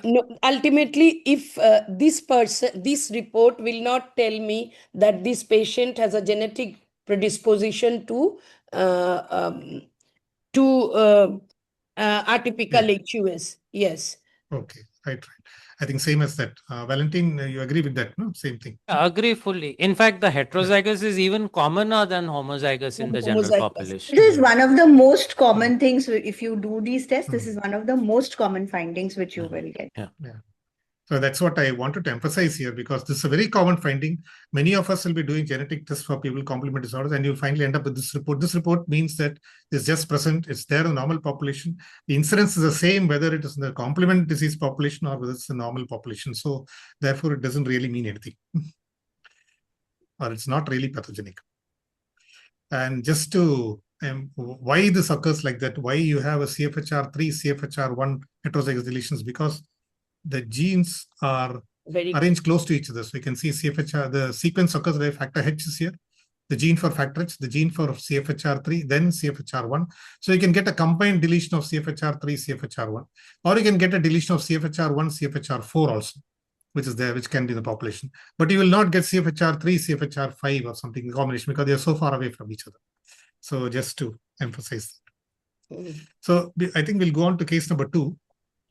No, ultimately, if this report will not tell me that this patient has a genetic predisposition to atypical HUS. Yes. Okay, right. I think same as that. Valentin, you agree with that, no? Same thing. I agree fully. In fact, the heterozygous is even commoner than homozygous in the general population. It is one of the most common things. If you do these tests, this is one of the most common findings which you will get. Yeah. So that's what I wanted to emphasize here, because this is a very common finding. Many of us will be doing genetic tests for people with complement disorders, and you'll finally end up with this report. This report means that it's just present, it's there in the normal population. The incidence is the same whether it is in the complement disease population or whether it's the normal population. So therefore, it doesn't really mean anything. Or it's not really pathogenic. And just to why this occurs like that, why you have a CFHR3, CFHR1 heterozygous deletions, because the genes are arranged close to each other. So you can see CFHR, the sequence occurs where factor H is here, the gene for factor H, the gene for CFHR3, then CFHR1. So you can get a combined deletion of CFHR3, CFHR1, or you can get a deletion of CFHR1, CFHR4 also, which is there, which can be in the population. But you will not get CFHR3, CFHR5 or something in combination because they are so far away from each other. So just to emphasize that. So I think we'll go on to case number 2.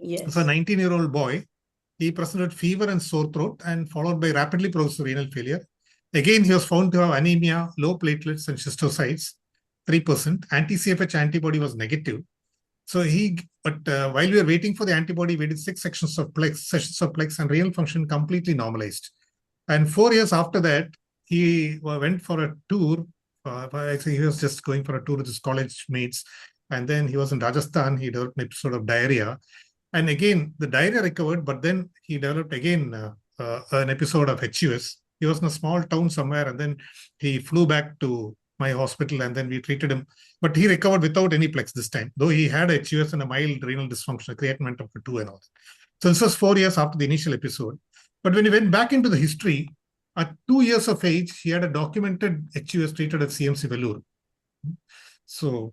Yes. So a 19-year-old boy, he presented fever and sore throat and followed by rapidly progressive renal failure. Again, he was found to have anemia, low platelets and schistocytes, 3%. Anti-CFH antibody was negative. So while we were waiting for the antibody, we did 6 sessions of plex and renal function completely normalized. And 4 years after that, he went for a tour. Actually, he was just going for a tour with his college mates. And then he was in Rajasthan. He developed an episode of diarrhea. And again, the diarrhea recovered, but then he developed again an episode of HUS. He was in a small town somewhere, and then he flew back to my hospital, and then we treated him. But he recovered without any plex this time, though he had HUS and a mild renal dysfunction, creatinine went up to 2 and all. So this was 4 years after the initial episode. But when he went back into the history, at 2 years of age, he had a documented HUS treated at CMC Vellore. So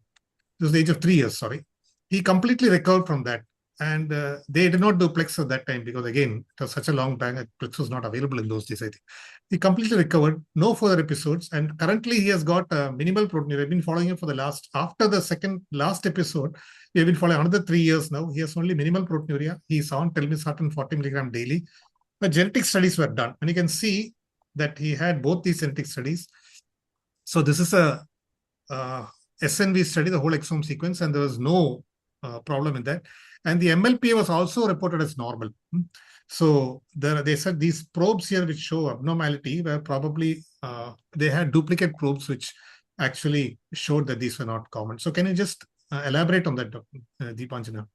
this was the age of 3 years, sorry. He completely recovered from that. And they did not do plex at that time because, again, it was such a long time, plex was not available in those days, I think. He completely recovered, no further episodes. And currently he has got minimal proteinuria. I've been following him for after the last episode, we have been following another 3 years now. He has only minimal proteinuria. He's on telmisartan 40 milligram daily. But genetic studies were done. And you can see that he had both these genetic studies. So this is a SNV study, the whole exome sequence, and there was no problem in that. And the MLPA was also reported as normal. So they said these probes here which show abnormality were probably, they had duplicate probes which actually showed that these were not common. So can you just elaborate on that, Dr. Deepanjana?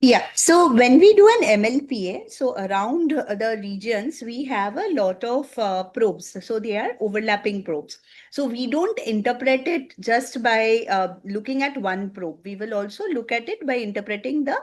Yeah, so when we do an MLPA, so around the regions, we have a lot of probes. So they are overlapping probes. So we don't interpret it just by looking at one probe. We will also look at it by interpreting the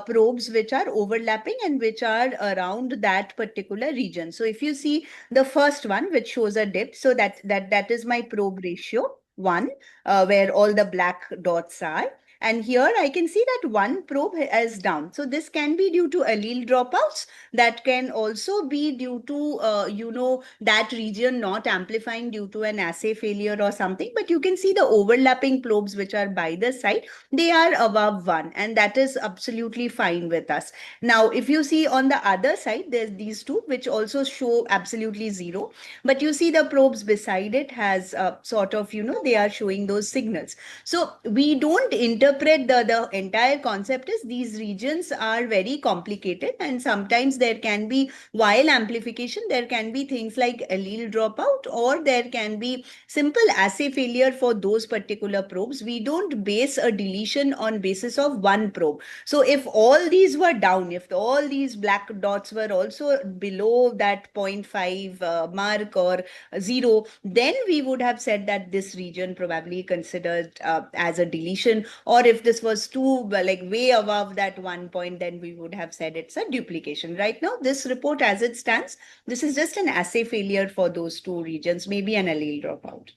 probes which are overlapping and which are around that particular region. So if you see the first one, which shows a dip, so that is my probe ratio 1, where all the black dots are. And here I can see that one probe is down. So this can be due to allele dropouts. That can also be due to, that region not amplifying due to an assay failure or something. But you can see the overlapping probes which are by the side, they are above 1. And that is absolutely fine with us. Now, if you see on the other side, there's these 2 which also show absolutely 0. But you see the probes beside it has sort of, they are showing those signals. So we don't interpret the entire concept is these regions are very complicated, and sometimes there can be, while amplification, there can be things like allele dropout, or there can be simple assay failure for those particular probes. We don't base a deletion on basis of one probe. So if all these were down, if all these black dots were also below that 0.5 mark or 0, then we would have said that this region probably considered as a deletion. Or if this was too way above that 1 point, then we would have said it's a duplication. Right now, this report as it stands, this is just an assay failure for those 2 regions, maybe an allele dropout.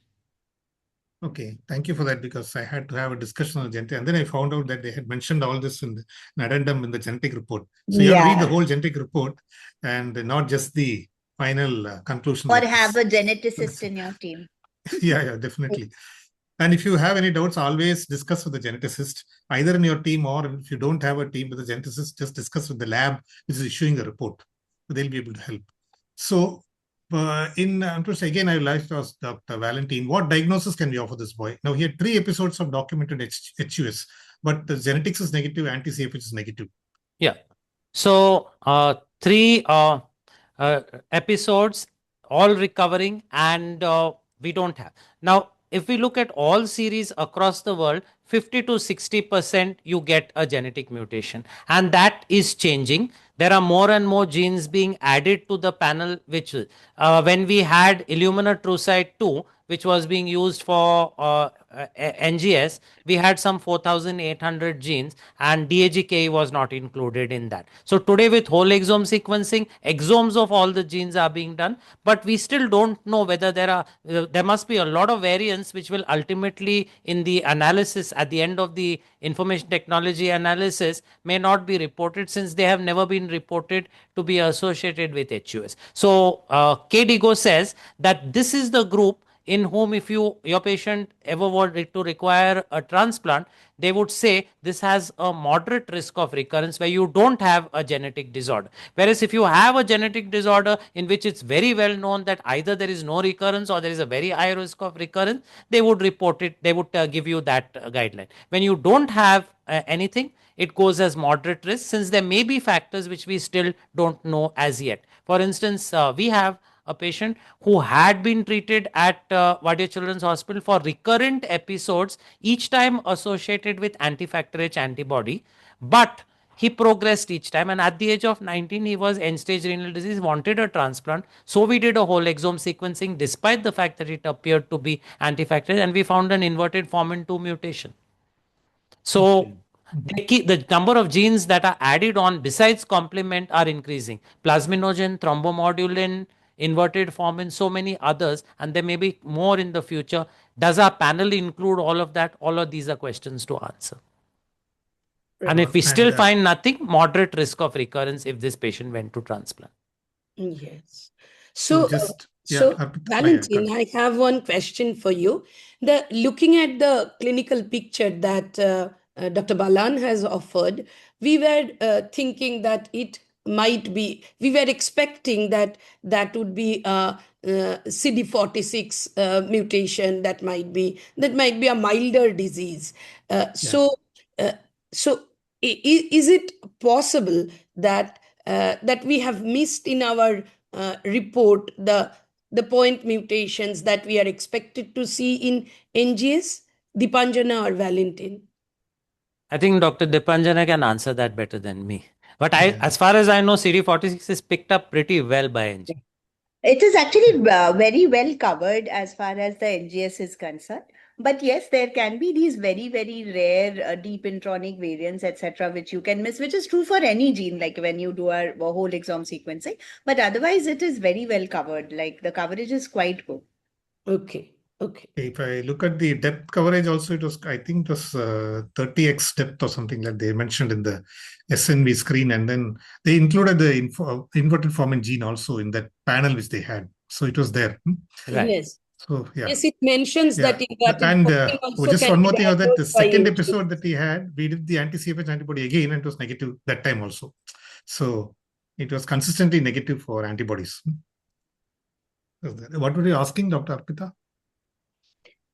Okay, thank you for that, because I had to have a discussion on genetic, and then I found out that they had mentioned all this in an addendum in the genetic report. So you have to read the whole genetic report and not just the final conclusion. Or have a geneticist in your team. Yeah, definitely. And if you have any doubts, always discuss with the geneticist, either in your team, or if you don't have a team with the geneticist, just discuss with the lab which is issuing the report. They'll be able to help. So, again, I would like to ask Dr. Valentine, what diagnosis can we offer this boy? Now, he had 3 episodes of documented HUS, but the genetics is negative, anti-CFH is negative. Yeah. So, 3 episodes, all recovering, and we don't have. Now, if we look at all series across the world, 50 to 60% you get a genetic mutation, and that is changing. There are more and more genes being added to the panel, which when we had Illumina TrueSight 2, which was being used for NGS, we had some 4,800 genes, and DAGK was not included in that. So today, with whole exome sequencing, exomes of all the genes are being done, but we still don't know whether there must be a lot of variants which will ultimately, in the analysis at the end of the information technology analysis, may not be reported, since they have never been reported to be associated with HUS. So KDIGO says that this is the group in whom, if your patient ever were to require a transplant, they would say this has a moderate risk of recurrence where you don't have a genetic disorder. Whereas if you have a genetic disorder in which it's very well known that either there is no recurrence or there is a very high risk of recurrence, they would report it, they would give you that guideline. When you don't have anything, it goes as moderate risk, since there may be factors which we still don't know as yet. For instance, we have a patient who had been treated at Wadia Children's Hospital for recurrent episodes, each time associated with anti-factor H antibody, but he progressed each time, and at the age of 19 he was end-stage renal disease, wanted a transplant. So we did a whole exome sequencing despite the fact that it appeared to be anti-factor, and we found an inverted formin 2 mutation. So the number of genes that are added on besides complement are increasing. Plasminogen, thrombomodulin, inverted formin, so many others, and there may be more in the future. Does our panel include all of that? All of these are questions to answer. And if we still find nothing, moderate risk of recurrence if this patient went to transplant. Yes. So, Valentine, I have one question for you. Looking at the clinical picture that Dr. Balan has offered, we were thinking that it might be, we were expecting that would be a CD46 mutation, that might be a milder disease. So is it possible that we have missed in our report the point mutations that we are expected to see in NGS? Dipanjana or Valentine? I think Dr. Dipanjana can answer that better than me. But as far as I know, CD46 is picked up pretty well by NGS. It is actually very well covered as far as the NGS is concerned. But yes, there can be these very, very rare deep intronic variants, etc., which you can miss, which is true for any gene, like when you do a whole exome sequencing. But otherwise, it is very well covered. Like the coverage is quite good. Okay. If I look at the depth coverage also, it was, I think it was 30x depth or something that they mentioned in the SNV screen. And then they included the inverted formin gene also in that panel which they had. So it was there. Right. Yes. So, yeah. Yes, it mentions that inverted and just one more thing, that the second episode that he had, we did the anti-CFH antibody again, and it was negative that time also. So it was consistently negative for antibodies. What were you asking, Dr. Arpita?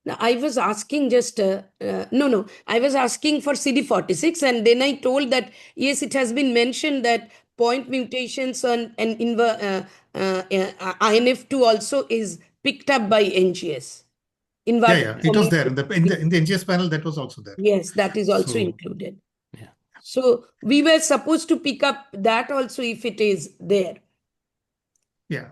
I was asking just, I was asking for CD46, and then I told that, yes, it has been mentioned that point mutations on INF2 also is picked up by NGS. Yeah, it was there in the NGS panel. That was also there. Yes, that is also included. Yeah. So we were supposed to pick up that also if it is there. Yeah.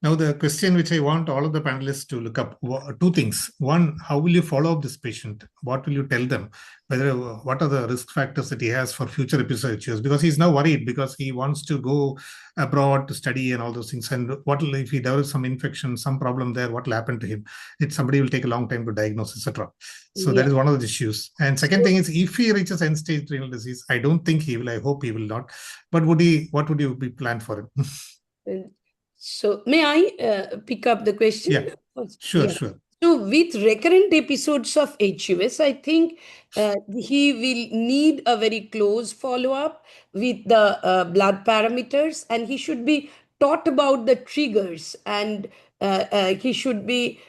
Now, the question which I want all of the panelists to look up, 2 things. One, how will you follow up this patient? What will you tell them? What are the risk factors that he has for future episode HUS? Because he's now worried because he wants to go abroad to study and all those things. And what will, if he develops some infection, some problem there, what will happen to him? Somebody will take a long time to diagnose, etc. So that is one of the issues. And second thing is, if he reaches end-stage renal disease, I don't think he will. I hope he will not. But what would you be planned for him? So may I pick up the question? Yeah, sure. So, with recurrent episodes of HUS, I think he will need a very close follow up with the blood parameters, and he should be taught about the triggers, and he should be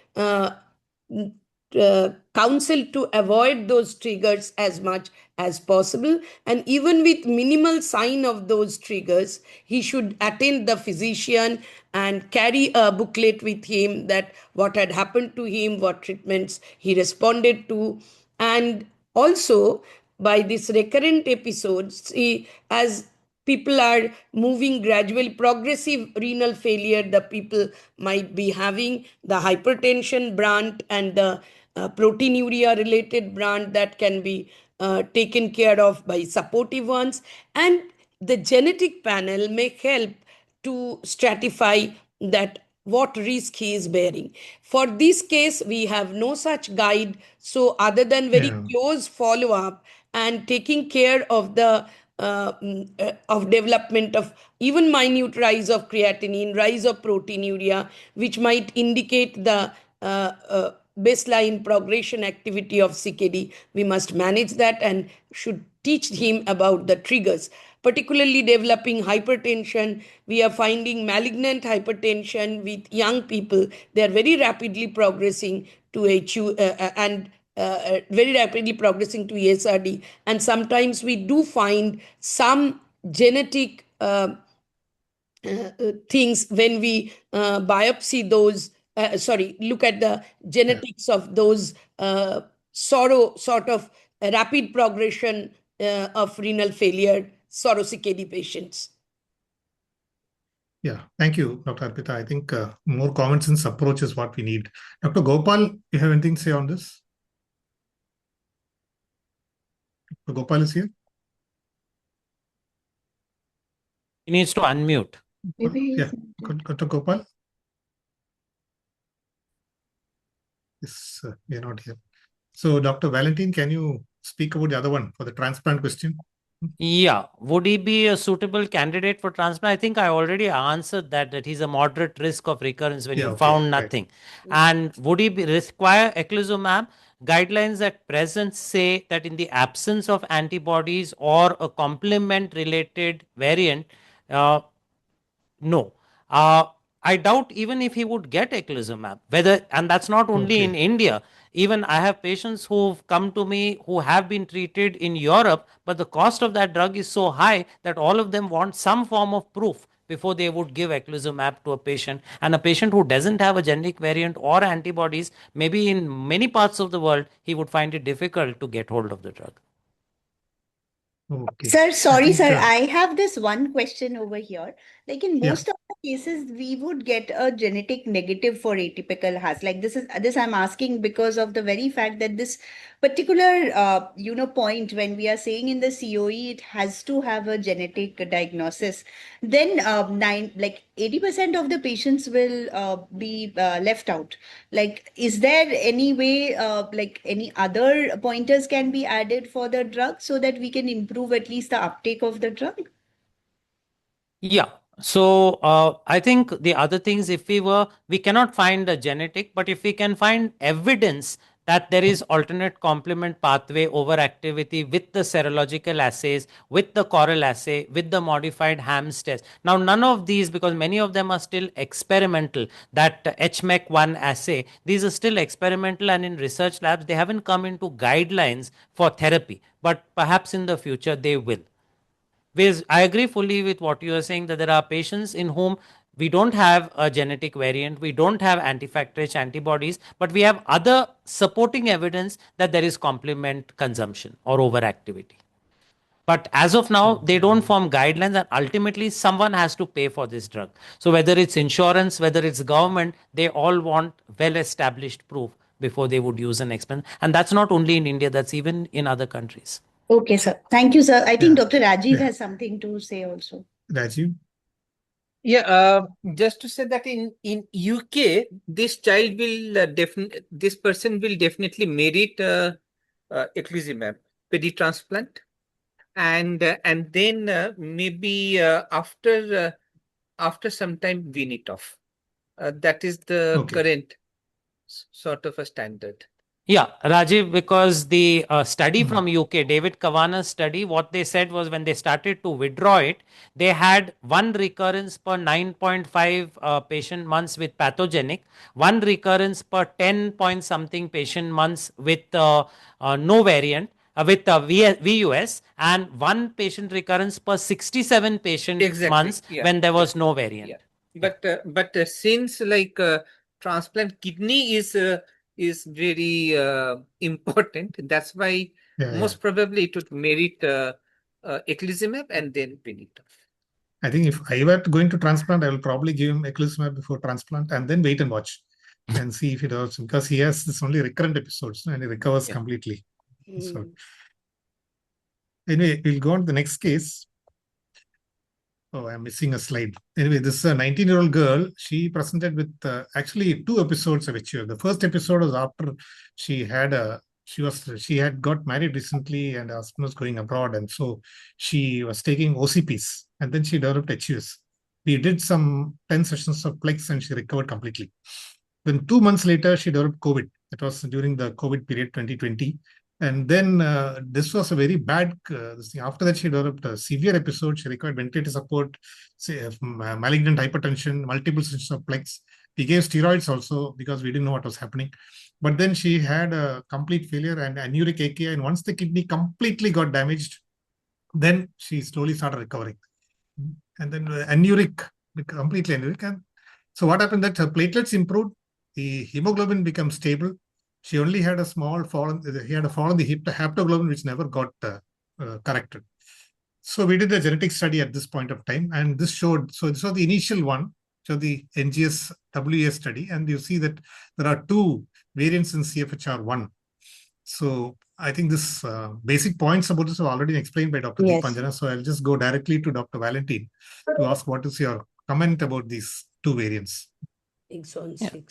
counseled to avoid those triggers as much as possible. And even with minimal sign of those triggers, he should attend the physician and carry a booklet with him that what had happened to him, what treatments he responded to. And also, by these recurrent episodes, as people are moving gradually, progressive renal failure, the people might be having the hypertension brand and the proteinuria related brand that can be taken care of by supportive ones. And the genetic panel may help to stratify that what risk he is bearing. For this case, we have no such guide. So, other than very close follow up and taking care of the of development of even minute rise of creatinine, rise of proteinuria, which might indicate the baseline progression activity of CKD. We must manage that and should teach him about the triggers, particularly developing hypertension. We are finding malignant hypertension with young people. They are very rapidly progressing to and very rapidly progressing to ESRD. And sometimes we do find some genetic things when we biopsy those, look at the genetics of those sort of rapid progression of renal failure, sorrow CKD patients. Yeah, thank you, Dr. Arpita. I think more common sense approach is what we need. Dr. Gopal, you have anything to say on this? Dr. Gopal is here. He needs to unmute. Yeah, Dr. Gopal. Yes, we are not here. So, Dr. Valentine, can you speak about the other one for the transplant question? Yeah, would he be a suitable candidate for transplant? I think I already answered that he's a moderate risk of recurrence when you found nothing. Right. And would he require eculizumab? Guidelines at present say that in the absence of antibodies or a complement related variant, no. I doubt even if he would get eculizumab, whether, and that's not only in India. Even I have patients who've come to me who have been treated in Europe, but the cost of that drug is so high that all of them want some form of proof before they would give eculizumab to a patient. And a patient who doesn't have a genetic variant or antibodies, maybe in many parts of the world, he would find it difficult to get hold of the drug. Sir, sorry, sir. I have this one question over here. Like in most of the cases, we would get a genetic negative for atypical HUS. Like this I'm asking because of the very fact that this particular point when we are saying in the COE it has to have a genetic diagnosis. Then 80% of the patients will be left out. Like, is there any way, like any other pointers can be added for the drug so that we can improve at least the uptake of the drug? Yeah. So I think the other things, if we cannot find a genetic, but if we can find evidence that there is alternate complement pathway overactivity with the serological assays, with the Correl assay, with the modified Hams test. Now, none of these, because many of them are still experimental, that HMEC1 assay, these are still experimental, and in research labs, they haven't come into guidelines for therapy, but perhaps in the future they will. I agree fully with what you are saying, that there are patients in whom we don't have a genetic variant, we don't have anti-factor antibodies, but we have other supporting evidence that there is complement consumption or overactivity. But as of now, they don't form guidelines, and ultimately someone has to pay for this drug. So whether it's insurance, whether it's government, they all want well-established proof before they would use an experiment. And that's not only in India, that's even in other countries. Okay, sir. Thank you, sir. I think Dr. Rajiv has something to say also. Rajiv? Yeah, just to say that in UK, this child will this person will definitely merit eculizumab pedi-transplant, and then maybe after some time wean it off. That is the current. sort of a standard? Yeah, Rajiv, because the study from UK, David Kavanagh's study, what they said was when they started to withdraw it, they had one recurrence per 9.5 patient months with pathogenic, one recurrence per 10 point something patient months with no variant, with VUS, and one patient recurrence per 67 patient months when there was no variant. But since like transplant kidney is very important, that's why most probably it would merit eculizumab and then pinito. I think if I were going to transplant, I will probably give him eculizumab before transplant and then wait and watch and see if it works, because he has this only recurrent episodes and he recovers completely. So anyway, we'll go on to the next case. Oh, I'm missing a slide. Anyway, this is a 19-year-old girl. She presented with actually 2 episodes of HUS. The first episode was after she had got married recently and her husband was going abroad, and so she was taking OCPs, and then she developed HUS. We did some 10 sessions of Plex and she recovered completely. Then 2 months later, she developed COVID. That was during the COVID period 2020. And then this was a very bad thing. After that, she developed a severe episode. She required ventilator support, malignant hypertension, multiple sessions of Plex. We gave steroids also because we didn't know what was happening. But then she had a complete failure and anuric AKI. And once the kidney completely got damaged, then she slowly started recovering. And then completely anuric. And so what happened that her platelets improved, the hemoglobin became stable. She only had a small fall. He had a fall in the haptoglobin, which never got corrected. So we did a genetic study at this point of time, and this showed. So this was the initial one, so the NGS WES study, and you see that there are 2 variants in CFHR1. So I think this basic points about this have already been explained by Dr. Deepanjana. So I'll just go directly to Dr. Valentine to ask what is your comment about these 2 variants.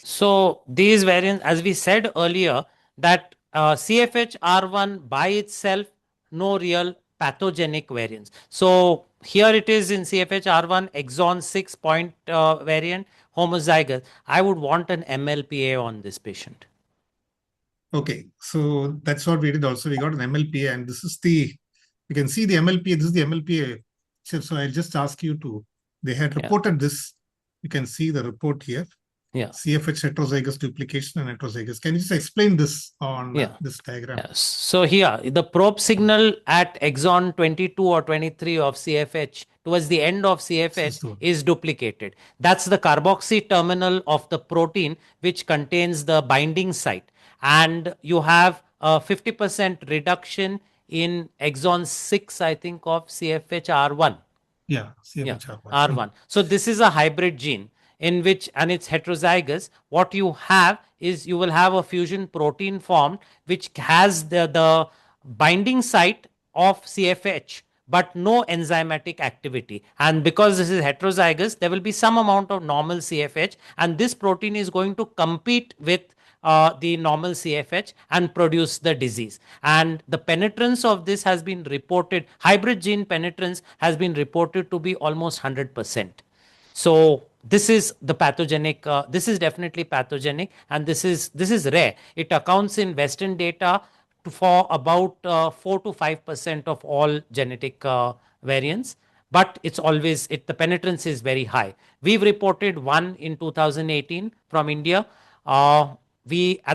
So these variants, as we said earlier, that CFHR1 by itself, no real pathogenic variants. So here it is in CFHR1 exon 6 point variant homozygous. I would want an MLPA on this patient. Okay, so that's what we did also. We got an MLPA, and this is you can see the MLPA. This is the MLPA. So I'll just ask you they had reported this. You can see the report here. CFH heterozygous duplication and heterozygous. Can you just explain this on this diagram? So here, the probe signal at exon 22 or 23 of CFH towards the end of CFH is duplicated. That's the carboxy terminal of the protein which contains the binding site. And you have a 50% reduction in exon 6, I think, of CFHR1. Yeah, CFHR1. R1. So this is a hybrid gene in which, and it's heterozygous. What you have is you will have a fusion protein formed which has the binding site of CFH but no enzymatic activity. And because this is heterozygous, there will be some amount of normal CFH, and this protein is going to compete with the normal CFH and produce the disease. And the penetrance of this has been reported, hybrid gene penetrance has been reported to be almost 100%. So this is the pathogenic, this is definitely pathogenic, and this is rare. It accounts in Western data for about 4 to 5% of all genetic variants, but it's always, the penetrance is very high. We've reported one in 2018 from India. At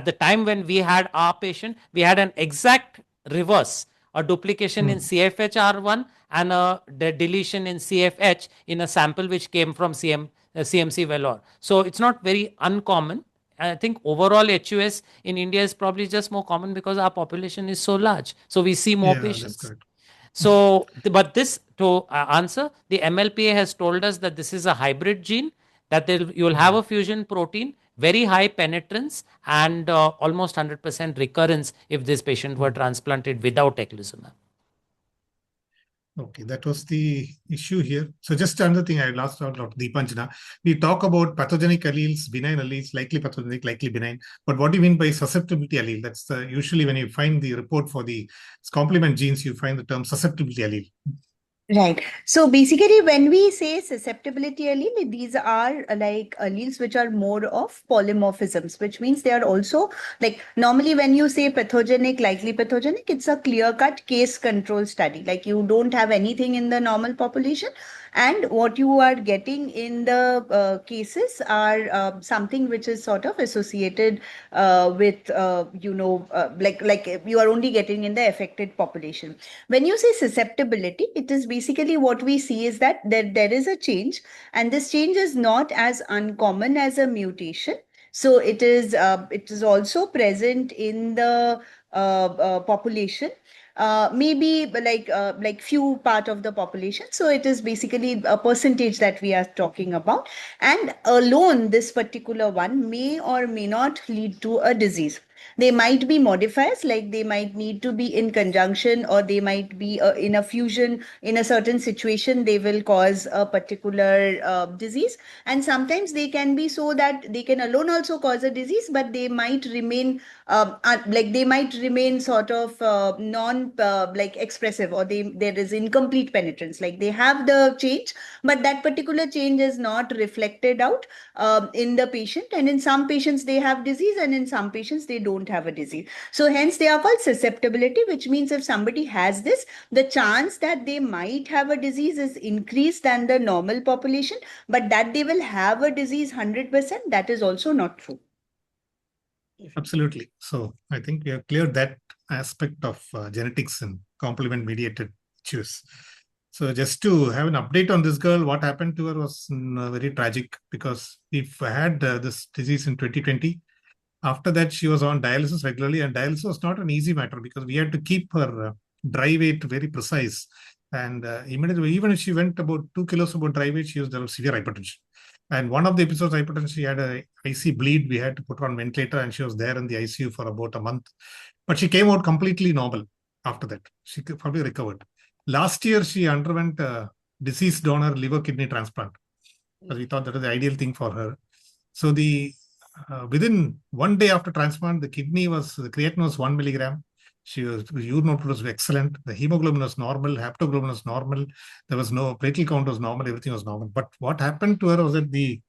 the time when we had our patient, we had an exact reverse, a duplication in CFHR1 and the deletion in CFH in a sample which came from CMC Vellore. So it's not very uncommon. I think overall HUS in India is probably just more common because our population is so large. So we see more patients. So, but this, to answer, the MLPA has told us that this is a hybrid gene, that you'll have a fusion protein, very high penetrance, and almost 100% recurrence if this patient were transplanted without eculizumab. Okay, that was the issue here. So just another thing I last out Dr. Deepanjana. We talk about pathogenic alleles, benign alleles, likely pathogenic, likely benign. But what do you mean by susceptibility allele? That's usually when you find the report for the complement genes, you find the term susceptibility allele. Right. So basically, when we say susceptibility allele, these are like alleles which are more of polymorphisms, which means they are also like normally when you say pathogenic, likely pathogenic, it's a clear-cut case control study. Like you don't have anything in the normal population, and what you are getting in the cases are something which is sort of associated with like you are only getting in the affected population. When you say susceptibility, it is basically what we see is that there is a change, and this change is not as uncommon as a mutation. So it is also present in the population, maybe like few part of the population. So it is basically a percentage that we are talking about, and alone this particular one may or may not lead to a disease. They might be modifiers, like they might need to be in conjunction, or they might be in a fusion. In a certain situation they will cause a particular disease, and sometimes they can be so that they can alone also cause a disease, but they might remain like they might remain sort of non like expressive, or there is incomplete penetrance, like they have the change, but that particular change is not reflected out in the patient, and in some patients they have disease, and in some patients they don't have a disease. So hence they are called susceptibility, which means if somebody has this, the chance that they might have a disease is increased than the normal population, but that they will have a disease 100%, that is also not true. Absolutely. So I think we have cleared that aspect of genetics and complement mediated issues. So just to have an update on this girl, what happened to her was very tragic, because if I had this disease in 2020, after that she was on dialysis regularly, and dialysis was not an easy matter because we had to keep her dry weight very precise. And immediately, even if she went about 2 kilos above dry weight, she was developed severe hypertension. And one of the episodes of hypertension, she had a IC bleed. We had to put her on ventilator, and she was there in the ICU for about a month. But she came out completely normal after that. She probably recovered. Last year, she underwent a deceased donor liver kidney transplant, because we thought that was the ideal thing for her. So within 1 day after transplant, the creatinine was 1 milligram. Urine output was excellent. The hemoglobin was normal. Haptoglobin was normal. There was no platelet count was normal. Everything was normal. But what happened to her was that the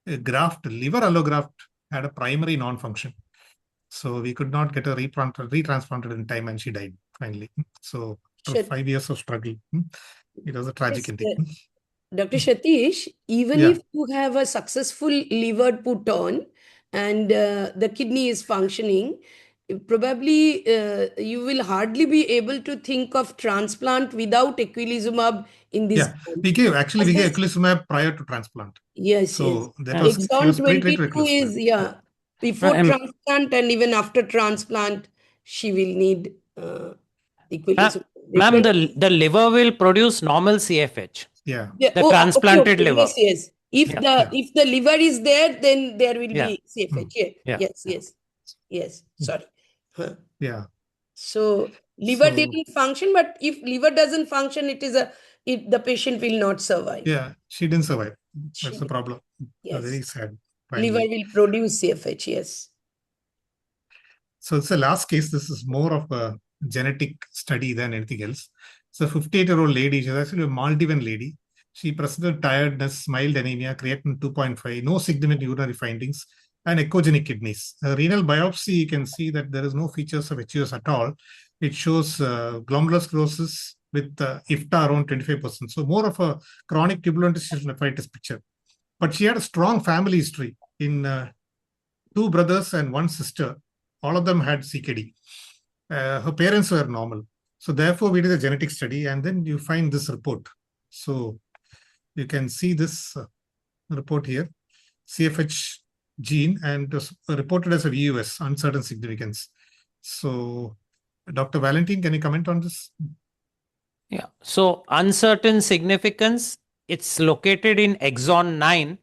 liver allograft had a primary non-function. So we could not get her retransplanted in time, and she died finally. So after 5 years of struggle, it was a tragic ending. Dr. Satish, even if you have a successful liver put on and the kidney is functioning, probably you will hardly be able to think of transplant without eculizumab in this. We gave eculizumab prior to transplant. Yes, so yes. That was, Exon 22 is, before transplant, and even after transplant, she will need eculizumab. Ma'am, the liver will produce normal CFH. The transplanted liver. Yes, yes. If the liver is there, then there will be CFH. Yes. Sorry. So liver didn't function, but if liver doesn't function, the patient will not survive. Yeah, she didn't survive. That's the problem. Yes. Very sad. Liver will produce CFH. Yes. So it's the last case. This is more of a genetic study than anything else. It's a 58-year-old lady. She's actually a Maldivian lady. She presented tiredness, mild anemia, creatinine 2.5, no significant urinary findings, and echogenic kidneys. Renal biopsy, you can see that there is no features of HUS at all. It shows glomerular sclerosis with IFTA around 25%. So more of a chronic tubular interstitial nephritis picture. But she had a strong family history in 2 brothers and 1 sister. All of them had CKD. Her parents were normal. So therefore, we did a genetic study, and then you find this report. So you can see this report here, CFH gene, and it was reported as a VUS, uncertain significance. So Dr. Valentin, can you comment on this? Yeah. So uncertain significance, it's located in exon 9.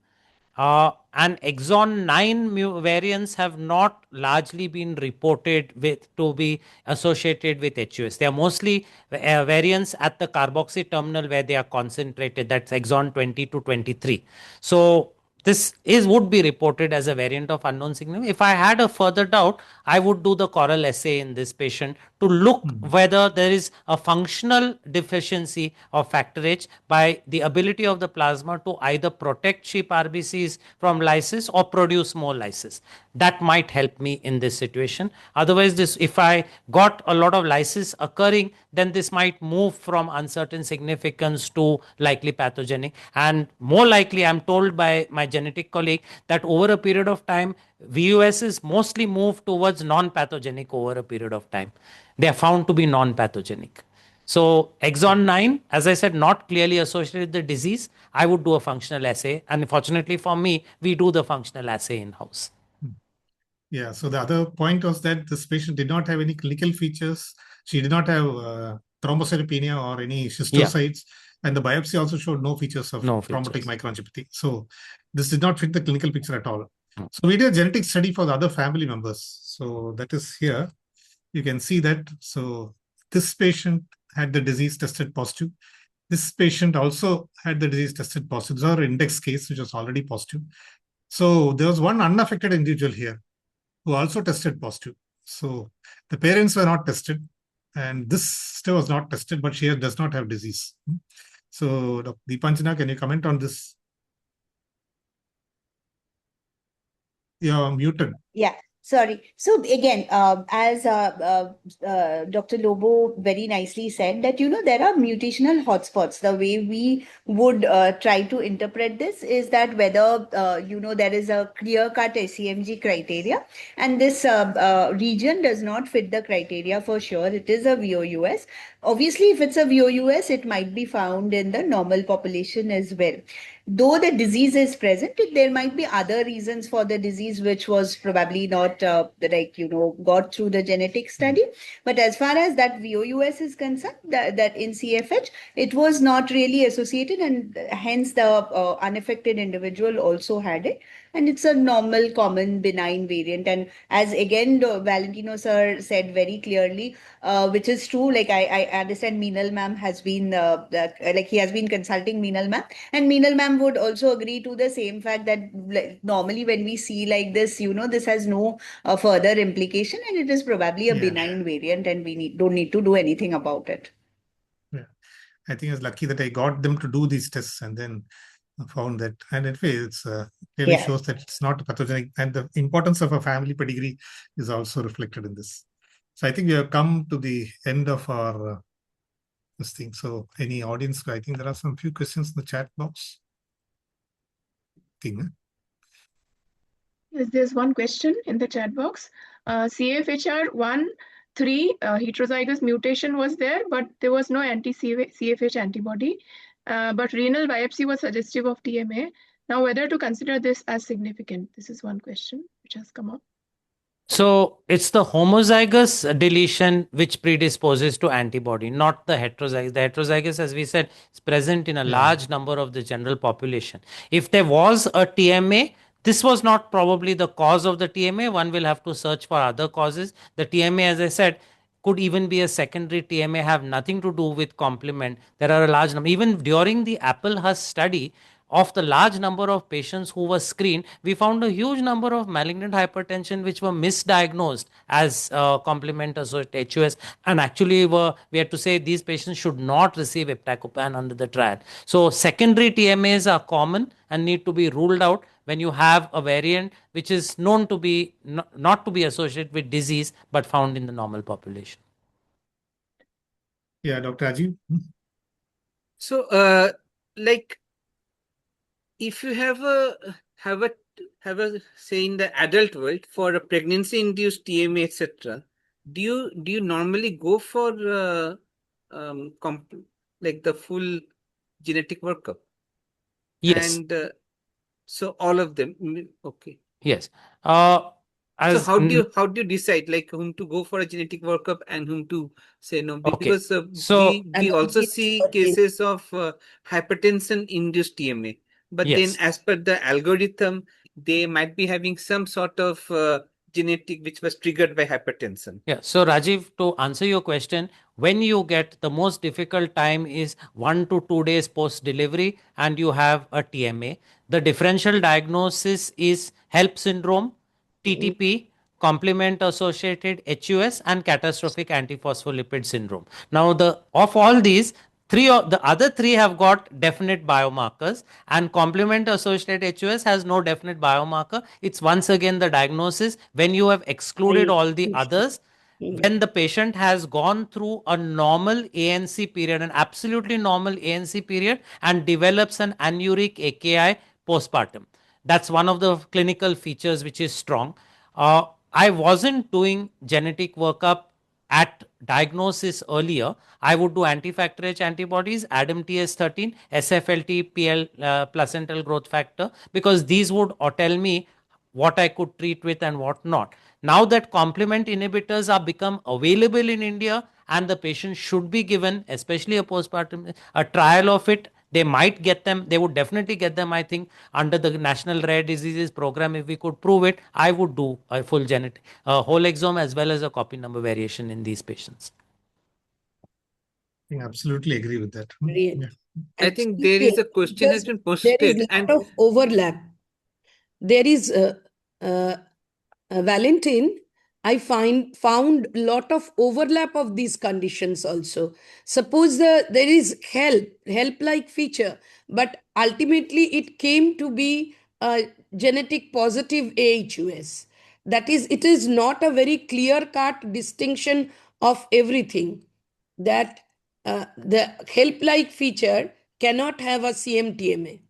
And exon 9 variants have not largely been reported to be associated with HUS. They are mostly variants at the carboxy terminal where they are concentrated. That's exon 20 to 23. So this would be reported as a variant of unknown significance. If I had a further doubt, I would do the coral assay in this patient to look whether there is a functional deficiency of factor H by the ability of the plasma to either protect sheep RBCs from lysis or produce more lysis. That might help me in this situation. Otherwise, this, if I got a lot of lysis occurring, then this might move from uncertain significance to likely pathogenic. And more likely, I'm told by my genetic colleague that over a period of time, VUS is mostly moved towards non-pathogenic over a period of time. They are found to be non-pathogenic. So exon 9, as I said, not clearly associated with the disease. I would do a functional assay. And fortunately for me, we do the functional assay in-house. Yeah, so the other point was that this patient did not have any clinical features. She did not have thrombocytopenia or any schistocytes. And the biopsy also showed no features of thrombotic microangiopathy. So this did not fit the clinical picture at all. So we did a genetic study for the other family members. So that is here. You can see that. So this patient had the disease tested positive. This patient also had the disease tested positive. This is our index case, which was already positive. So there was one unaffected individual here who also tested positive. So the parents were not tested, and this sister was not tested, but she does not have disease. So Dr. Deepanjana, can you comment on this? You're muted. Yeah. Sorry. So again, as Dr. Lobo very nicely said that, there are mutational hotspots. The way we would try to interpret this is that whether, there is a clear-cut SEMG criteria, and this region does not fit the criteria for sure. It is a VOUS. Obviously, if it's a VOUS, it might be found in the normal population as well. Though the disease is present, there might be other reasons for the disease which was probably not got through the genetic study. But as far as that VOUS is concerned, that in CFH, it was not really associated, and hence the unaffected individual also had it. And it's a normal, common, benign variant. And as again, Valentino sir said very clearly, which is true, like I understand Meenal ma'am has been, he has been consulting Meenal ma'am, and Meenal ma'am would also agree to the same fact that normally when we see like this, this has no further implication, and it is probably a benign variant, and we don't need to do anything about it. Yeah, I think it's lucky that I got them to do these tests and then found that, and anyway, it's really shows that it's not pathogenic, and the importance of a family pedigree is also reflected in this. So I think we have come to the end of our this thing. So any audience, I think there are some few questions in the chat box. Yes, there's one question in the chat box. CFHR1 3 heterozygous mutation was there, but there was no anti-CFH antibody. But renal biopsy was suggestive of TMA. Now, whether to consider this as significant? This is one question which has come up. So it's the homozygous deletion which predisposes to antibody, not the heterozygous. The heterozygous, as we said, is present in a large number of the general population. If there was a TMA, this was not probably the cause of the TMA. One will have to search for other causes. The TMA, as I said, could even be a secondary TMA, have nothing to do with complement. There are a large number. Even during the aHUS study, of the large number of patients who were screened, we found a huge number of malignant hypertension which were misdiagnosed as complement-associated HUS, and actually we had to say these patients should not receive iptacopan under the trial. So secondary TMAs are common and need to be ruled out when you have a variant which is known to be not to be associated with disease but found in the normal population. Yeah, Dr. Ajiv. So, if you have a say in the adult world for a pregnancy induced TMA, etc., do you normally go for the full genetic workup? Yes. And so all of them, okay. Yes. So how do you decide whom to go for a genetic workup and whom to say no? Because we also see cases of hypertension induced TMA. But then as per the algorithm, they might be having some sort of genetic which was triggered by hypertension. Yeah. So Rajiv, to answer your question, when you get the most difficult time is 1 to 2 days post delivery and you have a TMA. The differential diagnosis is HELP syndrome, TTP, complement-associated HUS, and catastrophic antiphospholipid syndrome. Now, of all these, the other three have got definite biomarkers, and complement-associated HUS has no definite biomarker. It's once again the diagnosis. When you have excluded all the others, when the patient has gone through a normal ANC period, an absolutely normal ANC period, and develops an anuric AKI postpartum. That's one of the clinical features which is strong. I wasn't doing genetic workup at diagnosis earlier. I would do anti-factor H antibodies, ADAMTS13, SFLT, PL, placental growth factor, because these would tell me what I could treat with and what not. Now that complement inhibitors are become available in India and the patient should be given, especially a postpartum, a trial of it, they might get them, they would definitely get them, I think, under the National Rare Diseases Program. If we could prove it, I would do a full genetic, whole exome as well as a copy number variation in these patients. I absolutely agree with that. Brilliant. Yeah. I think there is a question has been posted. There is a lot of overlap. There is Valentin, I found lot of overlap of these conditions also. Suppose there is help-like feature, but ultimately it came to be a genetic positive aHUS. That is, it is not a very clear-cut distinction of everything. That the help-like feature cannot have a CMTMA.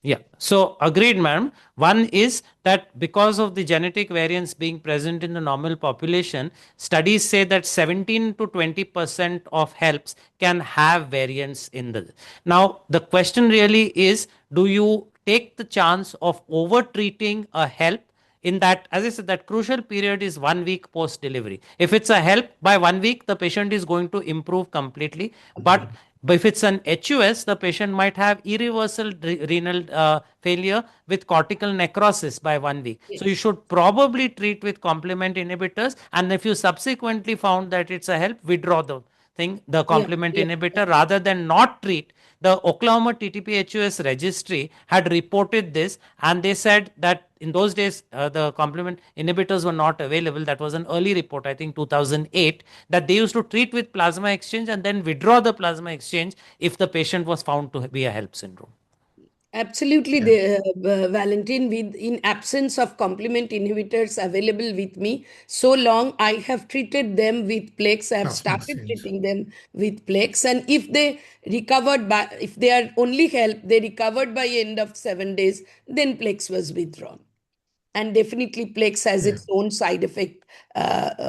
Yeah, so agreed, ma'am. One is that because of the genetic variants being present in the normal population, studies say that 17 to 20% of HELPs can have variants in the. Now, the question really is, do you take the chance of over treating a HELP? In that, as I said, that crucial period is 1 week post delivery. If it's a HELP, by 1 week, the patient is going to improve completely. But if it's an HUS, the patient might have irreversible renal failure with cortical necrosis by 1 week. Yes. So you should probably treat with complement inhibitors. And if you subsequently found that it's a HELP, withdraw the thing, the complement inhibitor, rather than not treat. The Oklahoma TTP-HUS registry had reported this, and they said that in those days the complement inhibitors were not available. That was an early report, I think 2008, that they used to treat with plasma exchange and then withdraw the plasma exchange if the patient was found to be a HELP syndrome. Absolutely, Valentin, in absence of complement inhibitors available with me, so long I have treated them with Plex. I have started treating them with Plex, and if they recovered if they are only HELP, they recovered by end of 7 days, then Plex was withdrawn. And definitely Plex has its own side effect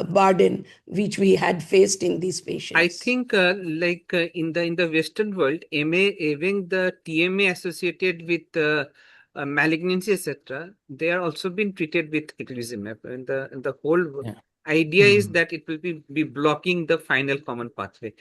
burden, which we had faced in these patients. I think in the Western world, even the TMA associated with malignancy, etc., they are also been treated with eculizumab. And the whole idea is that it will be blocking the final common pathway.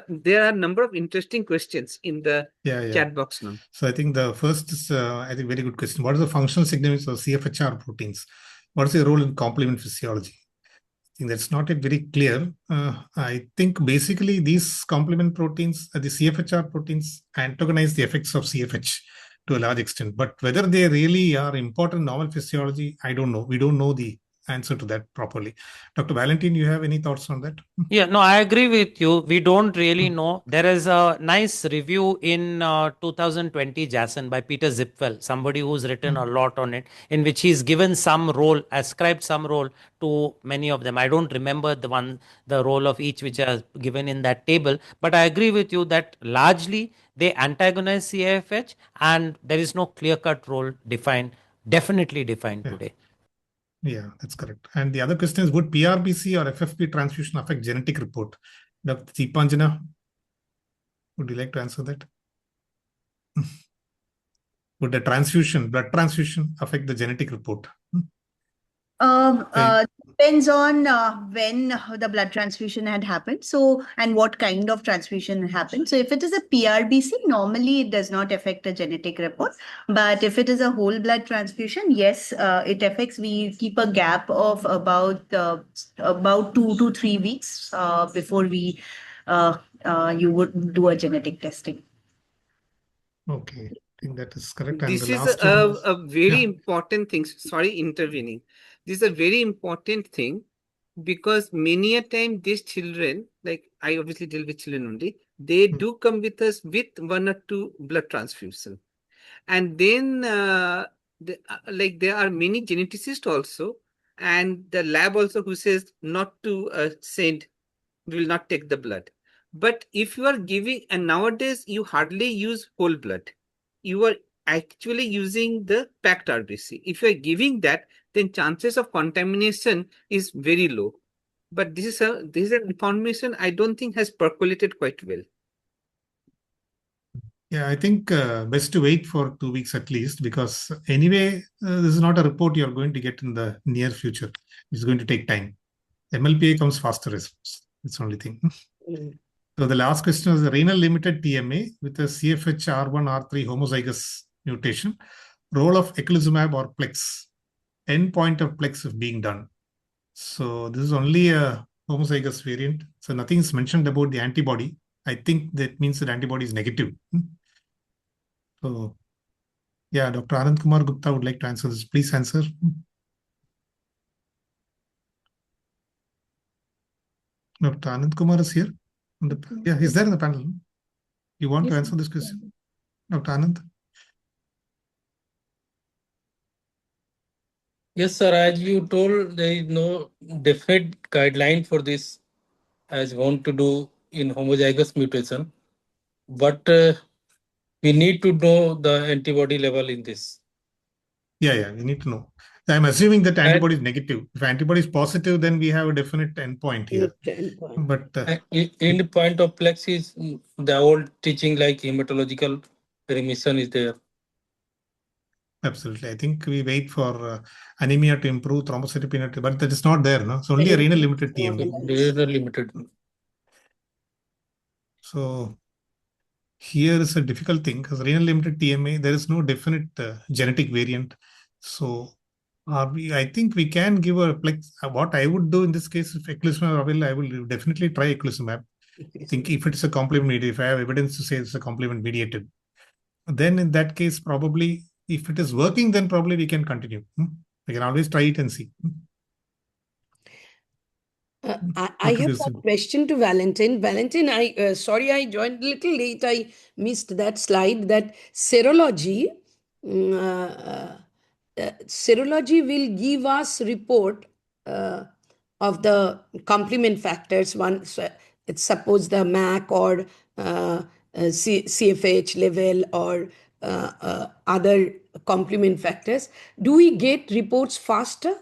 There are a number of interesting questions in the chat box now. So I think the first is, I think, very good question. What is the functional significance of CFHR proteins? What is the role in complement physiology? I think that's not yet very clear. I think basically these complement proteins, the CFHR proteins, antagonize the effects of CFH to a large extent. But whether they really are important in normal physiology, I don't know. We don't know the answer to that properly. Dr. Valentin, you have any thoughts on that? Yeah, no, I agree with you. We don't really know. There is a nice review in 2020 JASN by Peter Zipfel, somebody who's written a lot on it, in which he's given some role, ascribed some role to many of them. I don't remember the role of each which are given in that table, but I agree with you that largely they antagonize CAFH and there is no clear-cut role definitely defined today. Yeah, that's correct. And the other question is, would PRBC or FFP transfusion affect genetic report? Dr. Deepanjana, would you like to answer that? Would the blood transfusion affect the genetic report? Depends on when the blood transfusion had happened. So, and what kind of transfusion happened. So if it is a PRBC, normally it does not affect a genetic report. But if it is a whole blood transfusion, yes, it affects. We keep a gap of about 2 to 3 weeks before you would do a genetic testing. Okay. I think that is correct. This is a very important thing. Sorry, intervening. This is a very important thing, because many a time these children, like I obviously deal with children only, they do come with us with 1 or 2 blood transfusion. And then like there are many geneticists also, and the lab also who says not to send, we will not take the blood. But if you are giving, and nowadays you hardly use whole blood, you are actually using the packed RBC. If you are giving that, then chances of contamination is very low. But this is an information I don't think has percolated quite well. Yeah, I think best to wait for 2 weeks at least, because anyway, this is not a report you're going to get in the near future. It's going to take time. MLPA comes faster response. That's the only thing. So the last question is the renal limited TMA with a CFH-R1-R3 homozygous mutation, role of eculizumab or Plex, endpoint of Plex is being done. So this is only a homozygous variant. So nothing is mentioned about the antibody. I think that means that antibody is negative. So yeah, Dr. Anand Kumar Gupta would like to answer this. Please answer. Dr. Anand Kumar is here. Yeah, he's there in the panel. You want to answer this question, Dr. Anand? Yes, sir. As you told, there is no definite guideline for this, as want to do in homozygous mutation. But we need to know the antibody level in this. Yeah, we need to know. I'm assuming that antibody is negative. If antibody is positive, then we have a definite endpoint here. But endpoint of Plex is the old teaching, like hematological remission is there. Absolutely. I think we wait for anemia to improve, thrombocytopenia, but that is not there. No? It's only a renal limited TMA. Renal limited. So here is a difficult thing, because renal limited TMA, there is no definite genetic variant. So I think we can give a Plex. What I would do in this case, if eculizumab available, I will definitely try eculizumab. I think if it's a complement mediated, if I have evidence to say it's a complement mediated, then in that case, probably if it is working, then probably we can continue. We can always try it and see. I have a question to Valentin. Valentin, sorry, I joined a little late. I missed that slide. That serology, serology will give us report of the complement factors. One, it's suppose the MAC or CFH level or other complement factors. Do we get reports faster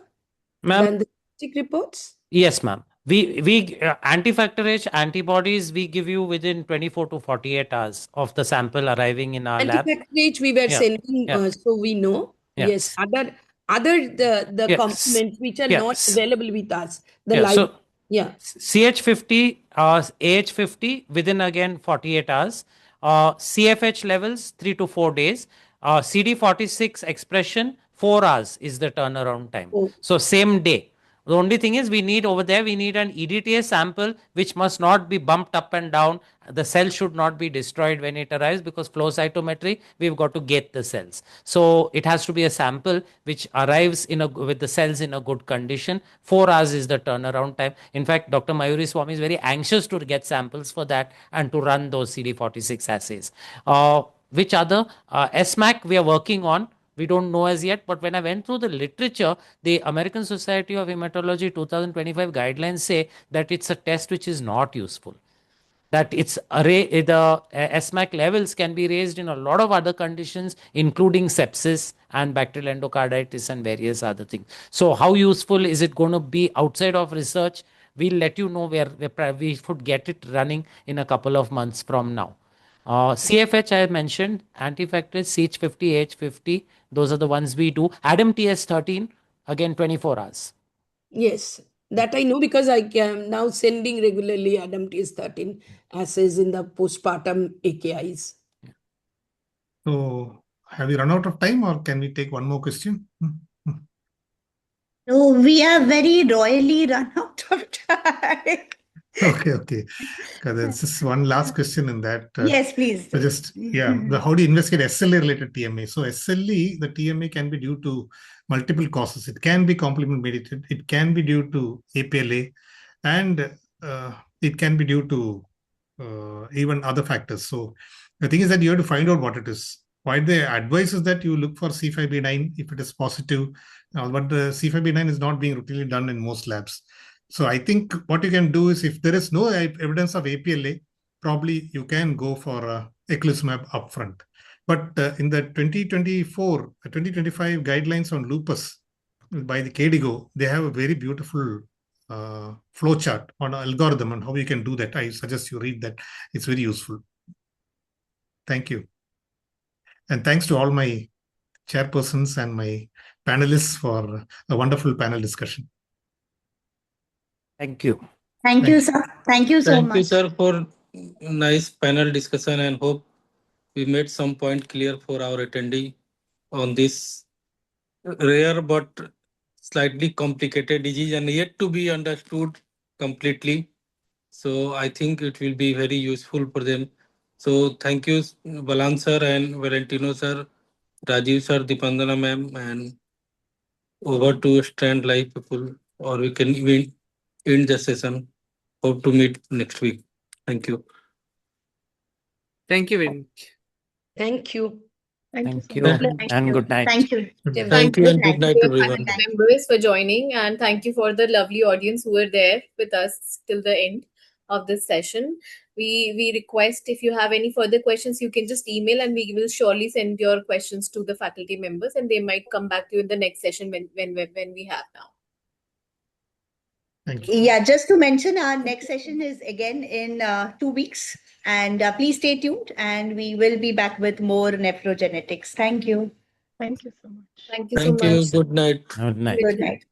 than the static reports? Yes, ma'am. We anti-factor H antibodies we give you within 24 to 48 hours of the sample arriving in our lab. Anti-factor H we were sending, so we know. Yes, other the complements which are not available with us. CH50, AH50 within again 48 hours. CFH levels 3 to 4 days. CD46 expression 4 hours is the turnaround time. So same day. The only thing is we need over there, we need an EDTA sample which must not be bumped up and down. The cell should not be destroyed when it arrives, because flow cytometry, we've got to get the cells. So it has to be a sample which arrives with the cells in a good condition. 4 hours is the turnaround time. In fact, Dr. Mayuri Swami is very anxious to get samples for that and to run those CD46 assays. Which other? SMAC we are working on. We don't know as yet, but when I went through the literature, the American Society of Hematology 2025 guidelines say that it's a test which is not useful. That the SMAC levels can be raised in a lot of other conditions, including sepsis and bacterial endocarditis and various other things. So how useful is it going to be outside of research? We'll let you know where we should get it running in a couple of months from now. CFH I mentioned, anti-factors, CH50, H50, those are the ones we do. Adam TS13, again 24 hours. Yes, that I know, because I am now sending regularly Adam TS13 assays in the postpartum AKIs. So have we run out of time, or can we take one more question? No, we are very royally run out of time. Okay. There's just one last question in that. Yes, please. So how do you investigate SLA-related TMA? So SLE, the TMA can be due to multiple causes. It can be complement mediated. It can be due to APLA, and it can be due to even other factors. So the thing is that you have to find out what it is. Why the advice is that you look for C5b9 if it is positive, but the C5b9 is not being routinely done in most labs. So I think what you can do is, if there is no evidence of APLA, probably you can go for eculizumab upfront. But in the 2025 guidelines on lupus by the KDIGO, they have a very beautiful flow chart on algorithm on how you can do that. I suggest you read that. It's very useful. Thank you. And thanks to all my chairpersons and my panelists for a wonderful panel discussion. Thank you. Thank you, sir. Thank you so much. Thank you, sir, for nice panel discussion, and hope we made some point clear for our attendee on this rare but slightly complicated disease and yet to be understood completely. So I think it will be very useful for them. So thank you, Balan sir and Valentino sir, Rajiv sir, Dipandana ma'am, and over to Strand Live people, or we can even end the session. Hope to meet next week. Thank you. Thank you very much. Thank you. Thank you, and good night. Thank you. Thank you and good night, to everyone. the members for joining, and thank you for the lovely audience who were there with us till the end of this session. We request, if you have any further questions, you can just email, and we will surely send your questions to the faculty members, and they might come back to you in the next session when we have now. Thank you. Yeah, just to mention, our next session is again in 2 weeks. And please stay tuned, and we will be back with more nephrogenetics. Thank you. Thank you so much. Thank you so Thank you. much. Good night. Good night. Good night.